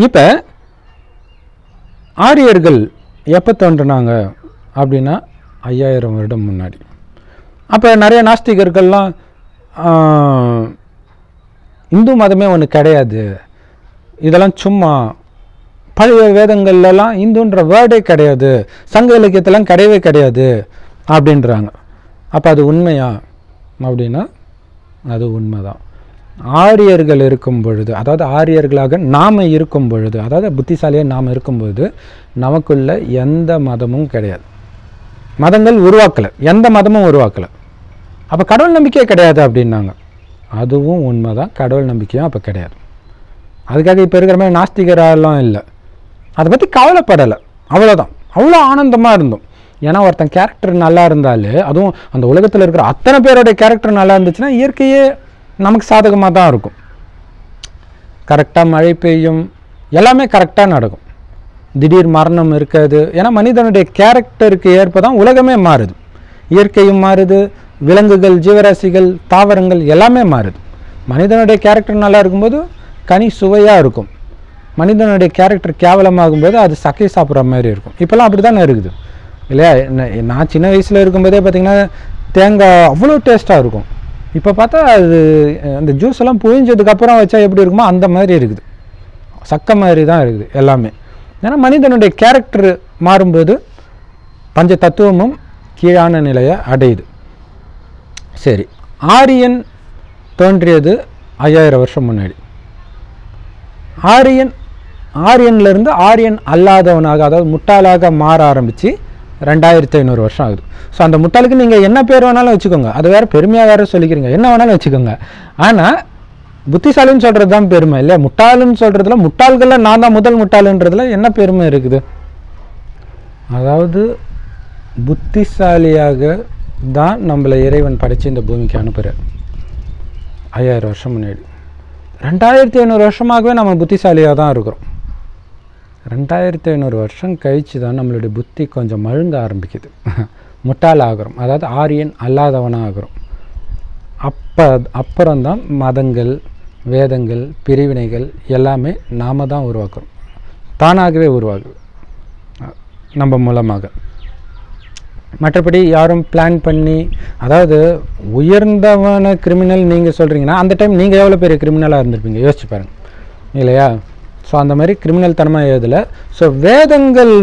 இப்போ ஆரியர்கள் எப்போ தோன்றினாங்க அப்படின்னா 5000 வருடம் முன்னாடி. அப்போ நிறைய நாஸ்திகர்கள்லாம் இந்து மதமே ஒன்று கிடையாது, இதெல்லாம் சும்மா, பழைய வேதங்கள்லாம் இந்துன்ற வேர்டே கிடையாது, சங்க இலக்கியத்தெல்லாம் கிடையவே கிடையாது அப்படின்றாங்க. அப்போ அது உண்மையா அப்படின்னா அது உண்மைதான். ஆரியர்கள் இருக்கும் பொழுது, அதாவது ஆரியர்களாக நாம் இருக்கும் பொழுது, அதாவது புத்திசாலியாக நாம் இருக்கும்பொழுது நமக்குள்ள எந்த மதமும் கிடையாது. மதங்கள் உருவாக்கலை, எந்த மதமும் உருவாக்கலை. அப்போ கடவுள் நம்பிக்கையே கிடையாது அப்படின்னாங்க. அதுவும் உண்மை தான், கடவுள் நம்பிக்கையும் அப்போ கிடையாது. அதுக்காக இப்போ இருக்கிற மாதிரி நாஸ்திகரெல்லாம் இல்லை, அதை பற்றி கவலைப்படலை, அவ்வளோதான். அவ்வளோ ஆனந்தமாக இருந்தோம். ஏன்னா ஒருத்தன் கேரக்டர் நல்லா இருந்தாலே, அதுவும் அந்த உலகத்தில் இருக்கிற அத்தனை பேரோடைய கேரக்டர் நல்லா இருந்துச்சுன்னா இயற்கையே நமக்கு சாதகமாக தான் இருக்கும். கரெக்டாக மழை பெய்யும், எல்லாமே கரெக்டாக நடக்கும், திடீர் மரணம் இருக்காது. ஏன்னா மனிதனுடைய கேரக்டருக்கு ஏற்ப தான் உலகமே மாறுது, இயற்கையும் மாறுது, விலங்குகள், ஜீவராசிகள், தாவரங்கள் எல்லாமே மாறுது. மனிதனுடைய கேரக்டர் நல்லா இருக்கும்போது கனி சுவையாக இருக்கும், மனிதனுடைய கேரக்டர் கேவலமாகும்போது அது சக்கை சாப்பிட்ற மாதிரி இருக்கும். இப்போல்லாம் அப்படி தானே இருக்குது இல்லையா? நான் சின்ன வயசில் இருக்கும்போதே பார்த்திங்கன்னா தேங்காய் அவ்வளோ டேஸ்ட்டாக இருக்கும். இப்போ பார்த்தா அது அந்த ஜூஸ் எல்லாம் புழிஞ்சதுக்கப்புறம் வச்சா எப்படி இருக்குமோ அந்த மாதிரி இருக்குது, சக்கை மாதிரி தான் இருக்குது எல்லாமே. ஏன்னா மனிதனுடைய கேரக்டர் மாறும்போது பஞ்ச தத்துவமும் கீழான நிலையை அடையுது. சரி, ஆரியன் தோன்றியது 5000 வருஷம் முன்னாடி. ஆரியன்லேருந்து ஆரியன் அல்லாதவனாக, அதாவது முட்டாளாக மாற ஆரம்பித்து 2500 வருஷம் ஆகுது. ஸோ அந்த முட்டாளுக்கு நீங்கள் என்ன பேர் வேணாலும் வச்சுக்கோங்க, அது வேறு பெருமையாக வேறு சொல்லிக்கிறீங்க, என்ன வேணாலும் வச்சுக்கோங்க. ஆனால் புத்திசாலின்னு சொல்கிறது தான் பெருமை இல்லையா? முட்டாளுன்னு சொல்கிறதுல, முட்டாள்களில் நான் தான் முதல் முட்டாளுன்றதுல என்ன பெருமை இருக்குது? அதாவது புத்திசாலியாக தான் நம்மளை இறைவன் படைத்து இந்த பூமிக்கு அனுப்புகிறார் 5000 வருஷம் முன்னாடி. 2500 வருஷமாகவே நம்ம புத்திசாலியாக தான் இருக்கிறோம். 2500 வருஷம் கழித்து தான் நம்மளுடைய புத்தி கொஞ்சம் மழுங்க ஆரம்பிக்குது, முட்டாள் ஆகிறோம், அதாவது ஆரியன் அல்லாதவனாக ஆகிறோம். அப்புறம்தான் மதங்கள், வேதங்கள், பிரிவினைகள் எல்லாமே நாம் தான் உருவாக்குறோம், தானாகவே உருவாகுது நம்ம மூலமாக. மற்றபடி யாரும் பிளான் பண்ணி, அதாவது உயர்ந்தவன கிரிமினல் நீங்கள் சொல்கிறீங்கன்னா அந்த டைம் நீங்கள் எவ்வளோ பெரிய கிரிமினலாக இருந்திருப்பீங்க யோசிச்சு பாருங்கள் இல்லையா? ஸோ அந்த மாதிரி கிரிமினல் தனமாக எழுதலை. ஸோ வேதங்கள்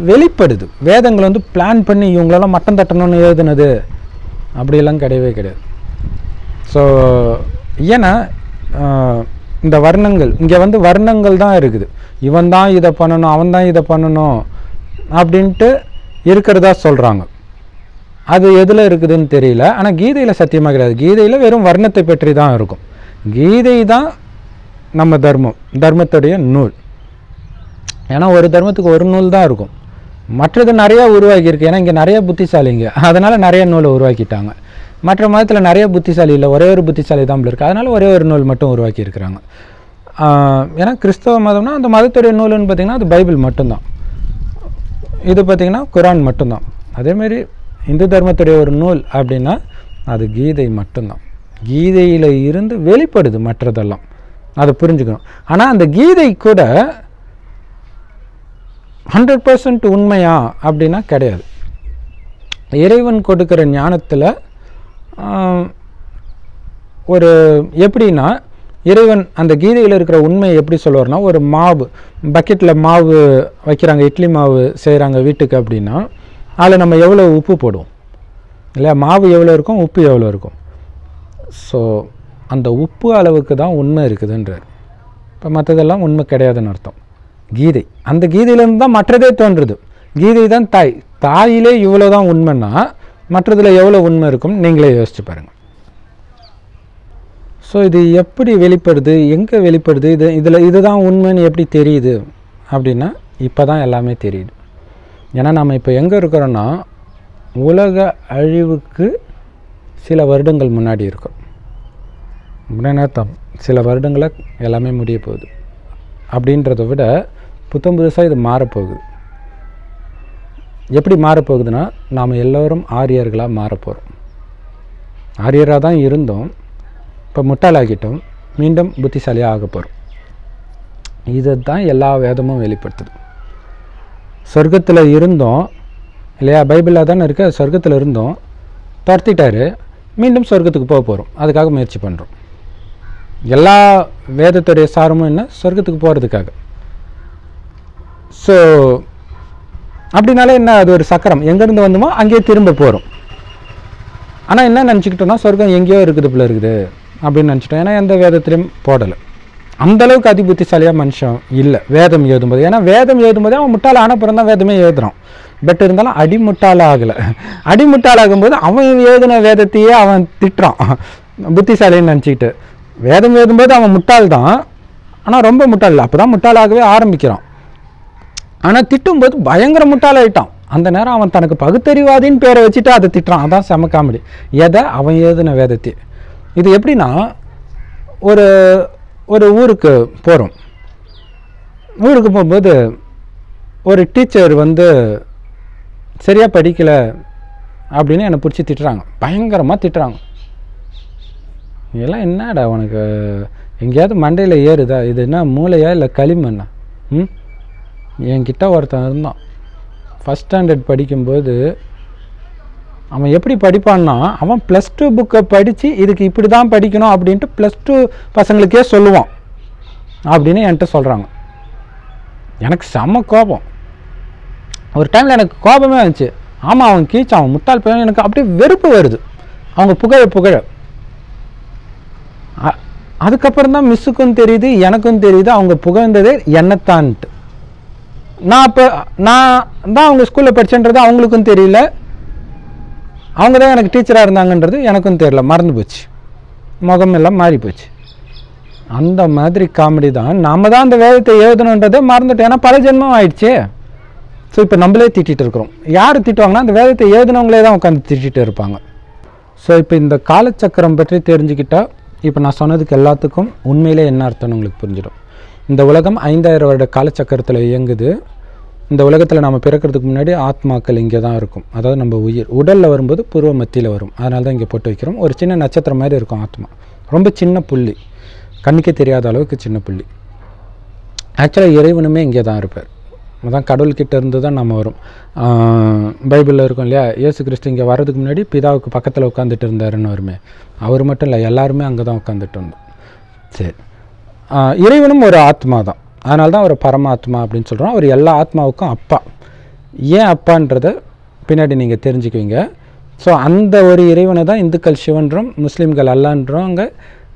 வெளிப்படுது, வேதங்கள் பிளான் பண்ணி இவங்களெல்லாம் மட்டம் தட்டணும்னு எழுதுனது அப்படியெல்லாம் கிடையவே கிடையாது. ஸோ ஏன்னா இந்த வர்ணங்கள் இங்கே வர்ணங்கள் தான் இருக்குது, இவன் தான் இதை பண்ணணும், அவன் தான் இதை பண்ணணும் அப்படின்ட்டு இருக்கிறதா சொல்கிறாங்க. அது எதில் இருக்குதுன்னு தெரியல. ஆனால் கீதையில் சத்தியமாக கிடையாது. கீதையில் வெறும் வர்ணத்தை பற்றி தான் இருக்கும். கீதை தான் நம்ம தர்மத்துடைய நூல். ஏன்னா ஒரு தர்மத்துக்கு ஒரு நூல் தான் இருக்கும், மற்றது நிறையா உருவாக்கியிருக்கு. ஏன்னா இங்கே நிறைய புத்திசாலிங்க, அதனால் நிறைய நூலை உருவாக்கிட்டாங்க. மற்ற மதத்தில் நிறைய புத்திசாலி இல்லை, ஒரே ஒரு புத்திசாலி தான் இருக்குது, அதனால் ஒரே ஒரு நூல் மட்டும் உருவாக்கியிருக்கிறாங்க. ஏன்னா கிறிஸ்தவ மதம்னா அந்த மதத்துடைய நூலுன்னு பார்த்திங்கன்னா அது பைபிள் மட்டும்தான், இது பார்த்திங்கன்னா குரான் மட்டும்தான். அதேமாரி இந்து தர்மத்துடைய ஒரு நூல் அப்படின்னா அது கீதை மட்டும்தான். கீதையில் இருந்து வெளிப்படுது மற்றதெல்லாம், அதை புரிஞ்சுக்கணும். ஆனால் அந்த கீதை கூட 100% உண்மையா அப்படின்னா கிடையாது. இறைவன் கொடுக்குற ஞானத்தில் ஒரு எப்படின்னா, இறைவன் அந்த கீதையில் இருக்கிற உண்மையை எப்படி சொல்லுவார்னா, ஒரு மாவு பக்கெட்டில் மாவு வைக்கிறாங்க, இட்லி மாவு செய்கிறாங்க வீட்டுக்கு அப்படின்னா அதில் நம்ம எவ்வளோ உப்பு போடுவோம் இல்லையா? மாவு எவ்வளோ இருக்கும், உப்பு எவ்வளோ இருக்கும். ஸோ அந்த உப்பு அளவுக்கு தான் உண்மை இருக்குதுன்றார். இப்போ மற்றதெல்லாம் உண்மை கிடையாதுன்னு அர்த்தம். கீதை, அந்த கீதையிலேருந்து தான் மற்றதே தோன்றுது. கீதை தான் தாயிலே இவ்வளோ தான் உண்மைன்னா மற்றதில் எவ்வளோ உண்மை இருக்கும் நீங்களே யோசிச்சு பாருங்கள். ஸோ இது எப்படி வெளிப்படுது, எங்கே வெளிப்படுது, இதுதான் உண்மைன்னு எப்படி தெரியுது அப்படின்னா இப்போ தான் எல்லாமே தெரியுது. ஏன்னா நம்ம இப்போ எங்கே இருக்கிறோன்னா உலக அழிவுக்கு சில வருடங்கள் முன்னாடி இருக்கோம். சில வருடங்களை எல்லாமே முடிய போகுது அப்படின்றத விட புதுசாக இது மாறப்போகுது. எப்படி மாறப்போகுதுன்னா, நாம் எல்லோரும் ஆரியர்களாக மாறப்போகிறோம். ஆரியராக தான் இருந்தோம், இப்போ முட்டாளாகிட்டோம், மீண்டும் புத்திசாலியாக ஆக போகிறோம். இதை தான் எல்லா வேதமும் வெளிப்படுத்துது. சொர்க்கத்தில் இருந்தோம் இல்லையா, பைபிளில் தானே இருக்க, சொர்க்கத்தில் இருந்தோம், துரத்திட்டாரு, மீண்டும் சொர்க்கத்துக்கு போக போகிறோம், அதுக்காக முயற்சி பண்ணுறோம். எல்லா வேதத்துடைய சாரமும் என்ன, சொர்க்கத்துக்கு போகிறதுக்காக. ஸோ அப்படின்னாலே என்ன, அது ஒரு சக்கரம், எங்கேருந்து வந்தோமோ அங்கேயே திரும்ப போகிறோம். ஆனால் என்ன நினச்சிக்கிட்டோன்னா, சொர்க்கம் எங்கேயோ இருக்குது போல இருக்குது அப்படின்னு நினச்சிட்டோம். ஏன்னா எந்த வேதத்திலையும் போடலை. அந்தளவுக்கு அதி புத்திசாலியாக மனுஷன் இல்லை வேதம் எழுதும்போது. ஏன்னா வேதம் எழுதும்போதே அவன் முட்டாள் ஆனப்புறம் தான் வேதமே எழுதுறான். பட் இருந்தாலும் அடிமுட்டாளாகலை. அடிமுட்டாளாகும்போது அவன் எழுதின வேதத்தையே அவன் திட்டுறான் புத்திசாலின்னு நினச்சிக்கிட்டு. வேதம் எழுதும்போது அவன் முட்டாள் தான், ஆனால் ரொம்ப முட்டாள் இல்லை. அப்போ தான் முட்டாளாகவே ஆரம்பிக்கிறான். ஆனால் திட்டும்போது பயங்கர முட்டாளாயிட்டான். அந்த நேரம் அவன் தனக்கு பகுத்தறிவாதின்னு பேரை வச்சுட்டு அதை திட்டுறான். அதான் செம காமெடி. எதை? அவன் எழுதின வேதத்தை. இது எப்படின்னா, ஒரு ஒரு ஊருக்கு போகிறோம். ஊருக்கு போகும்போது ஒரு டீச்சர் வந்து சரியாக படிக்கலை அப்படின்னு என்னை பிடிச்சி திட்டுறாங்க, பயங்கரமாக திட்டுறாங்க. இதெல்லாம் என்னடா உனக்கு எங்கேயாவது மண்டையில் ஏறுதா? இது என்ன மூளையா இல்லை களிமண்ணா? என்கிட்ட ஒருத்தன் இருந்தான், ஃபஸ்ட் ஸ்டாண்டர்ட் படிக்கும்போது. அவன் எப்படி படிப்பான்னா, அவன் +2 புக்கை படித்து இதுக்கு இப்படி தான் படிக்கணும் அப்படின்ட்டு +2 பசங்களுக்கே சொல்லுவான் அப்படின்னு என்கிட்ட சொல்கிறாங்க. எனக்கு செம்ம கோபம். ஒரு டைமில் எனக்கு கோபமே வந்துச்சு. ஆமாம், அவன் கீச்சான், அவன் முட்டாள் பையன். எனக்கு அப்படியே வெறுப்பு வருது அவங்க புகழ. அதுக்கப்புறம் தான் மிஸ்ஸுக்கும் தெரியுது, எனக்கும் தெரியுது அவங்க புகழ்ந்ததே என்னத்தான்ட்டு. நான் தான் அவங்க ஸ்கூலில் படித்தேன்றது அவங்களுக்கும் தெரியல, அவங்க தான் எனக்கு டீச்சராக இருந்தாங்கன்றது எனக்கும் தெரியல, மறந்து போச்சு, முகம் எல்லாம் மாறி போச்சு. அந்த மாதிரி காமெடி தான். நம்ம தான் அந்த வேதத்தை எழுதணுன்றதை மறந்துட்டோம், ஏன்னா பல ஜென்மம் ஆயிடுச்சே. ஸோ இப்போ நம்மளே திட்டிகிட்டு இருக்கிறோம். யார் திட்டுவாங்கன்னா, அந்த வேதத்தை எழுதினவங்களே தான் உட்காந்து திட்டிகிட்டு இருப்பாங்க. ஸோ இப்போ இந்த காலச்சக்கரம் பற்றி தெரிஞ்சுக்கிட்டால், இப்போ நான் சொன்னதுக்கு எல்லாத்துக்கும் உண்மையிலே என்ன அர்த்தம்னு உங்களுக்கு புரிஞ்சிடும். இந்த உலகம் 5000 வருட காலச்சக்கரத்தில் இயங்குது. இந்த உலகத்தில் நம்ம பிறக்கிறதுக்கு முன்னாடி ஆத்மாக்கள் இங்கே தான் இருக்கும். அதாவது நம்ம உயிர் உடலில் வரும்போது பூர்வ மத்தியில் வரும். அதனால தான் இங்கே போட்டு வைக்கிறோம். ஒரு சின்ன நட்சத்திரம் மாதிரி இருக்கும் ஆத்மா, ரொம்ப சின்ன புள்ளி, கண்ணுக்கே தெரியாத அளவுக்கு சின்ன புள்ளி. ஆக்சுவலாக இறைவனுமே இங்கே தான் இருப்பார். அதான் கடவுள்கிட்ட இருந்து தான் நம்ம வரும். பைபிளில் இருக்கும் இல்லையா, இயேசு கிறிஸ்து இங்கே வர்றதுக்கு முன்னாடி பிதாவுக்கு பக்கத்தில் உட்காந்துட்டு இருந்தாருன்னு வருமே. அவர் மட்டும் இல்லை, எல்லாருமே அங்கே தான் உட்காந்துட்டு இருந்தோம். சரி, இறைவனும் ஒரு ஆத்மா தான். அதனால தான் அவர் பரமாத்மா அப்படின்னு சொல்கிறோம். அவர் எல்லா ஆத்மாவுக்கும் அப்பா. ஏன் அப்பான்றதை பின்னாடி நீங்கள் தெரிஞ்சுக்குவீங்க. ஸோ அந்த ஒரு இறைவனை தான் இந்துக்கள் சிவன்றோம், முஸ்லீம்கள் அல்லான்றோங்க,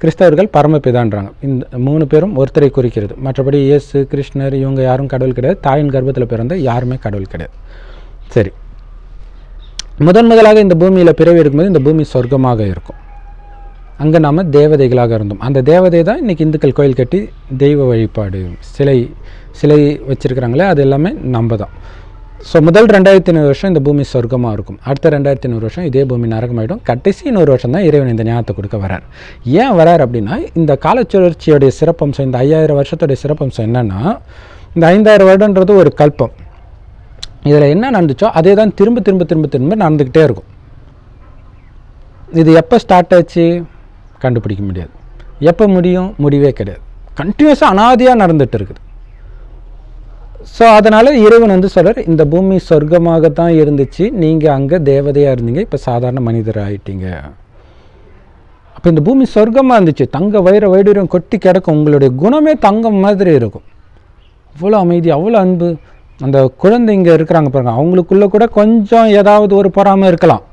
கிறிஸ்தவர்கள் பரமபிதான்றாங்க. இந்த 3 பேரும் ஒருத்தரை குறிக்கிறது. மற்றபடி இயேசு, கிருஷ்ணர் இவங்க யாரும் கடவுள் கிடையாது. தாயின் கர்ப்பத்தில் பிறந்த யாருமே கடவுள் கிடையாது. சரி, முதலாக இந்த பூமியில் பிறவி எடுக்கும்போது இந்த பூமி சொர்க்கமாக இருக்கும். அங்கே நாம் தேவதைகளாக இருந்தோம். அந்த தேவதை தான் இன்றைக்கி இந்துக்கள் கோயில் கட்டி தெய்வ வழிபாடு சிலை வச்சுருக்கிறாங்களே, அது எல்லாமே நம்ம தான். ஸோ முதல் 2500 வருஷம் இந்த பூமி சொர்க்கமாக இருக்கும். அடுத்த 2500 வருஷம் இதே பூமி நரகமாயிடும். கடைசி 100 வருஷம் தான் இறைவன் இந்த ஞானத்தை கொடுக்க வரார். ஏன் வரார் அப்படின்னா, இந்த காலச்சுழற்சியோடைய சிறப்பம்சம், இந்த 5000 வருஷத்துடைய சிறப்பம்சம் என்னென்னா, இந்த 5000 வருடன்றது ஒரு கல்பம். இதில் என்ன நடந்துச்சோ அதே தான் திரும்ப நடந்துக்கிட்டே இருக்கும். இது எப்போ ஸ்டார்ட் ஆச்சு கண்டுபிடிக்க முடியாது, எப்போ முடிவே கிடையாது. கண்டினியூஸாக அனாதியாக நடந்துகிட்டு இருக்குது. ஸோ அதனால் இறைவன் வந்து சொல்கிறார், இந்த பூமி சொர்க்கமாக தான் இருந்துச்சு, நீங்கள் அங்கே தேவதையாக இருந்தீங்க, இப்போ சாதாரண மனிதர் ஆகிட்டீங்க. அப்போ இந்த பூமி சொர்க்கமாக இருந்துச்சு, தங்க வைடூரியம் கொட்டி கிடக்கும், உங்களுடைய குணமே தங்கம் மாதிரி இருக்கும், அவ்வளோ அமைதி, அவ்வளோ அன்பு. அந்த குழந்தைங்க இருக்கிறாங்க பாருங்கள், அவங்களுக்குள்ளே கூட கொஞ்சம் ஏதாவது ஒரு பொறாமை இருக்கலாம்,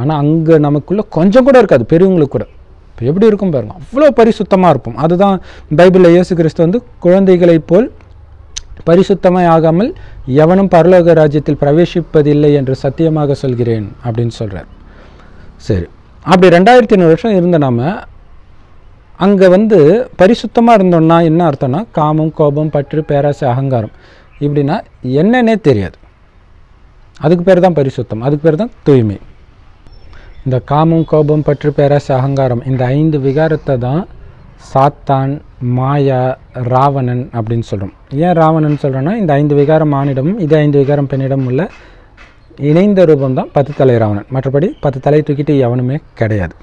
ஆனால் அங்கே நமக்குள்ளே கொஞ்சம் கூட இருக்காது, பெரியவங்களுக்கு கூட. இப்போ எப்படி இருக்கும் பாருங்கள், அவ்வளோ பரிசுத்தமாக இருப்போம். அதுதான் பைபிளில் இயேசு கிறிஸ்து வந்து குழந்தைகளைப் போல் பரிசுத்தமாய் ஆகாமல் எவனும் பரலோக ராஜ்யத்தில் பிரவேசிப்பதில்லை என்று சத்தியமாக சொல்கிறேன் அப்படின்னு சொல்கிறார். சரி, அப்படி 2500 வருஷம் இருந்த நாம் அங்கே வந்து பரிசுத்தமாக இருந்தோம்னா என்ன அர்த்தம்னா, காமம், கோபம், பற்று, பேராசை, அகங்காரம் இப்படின்னா என்னன்னே தெரியாது. அதுக்கு பேர் தான் பரிசுத்தம், அதுக்கு பேர் தான் தூய்மை. இந்த காமம், கோபம், பற்று, பேராசை, அகங்காரம் இந்த 5 விகாரத்தை தான் சாத்தான், மாயா, ராவணன் அப்படின்னு சொல்கிறோம். ஏன் ராவணன் சொல்கிறோன்னா, இந்த 5 விகாரம் ஆணிடமும் இதே 5 விகாரம் பெண்ணிடம் உள்ள இணைந்த ரூபம் தான் 10 தலை ராவணன். மற்றபடி 10 தலை தூக்கிட்டு எவனுமே கிடையாது.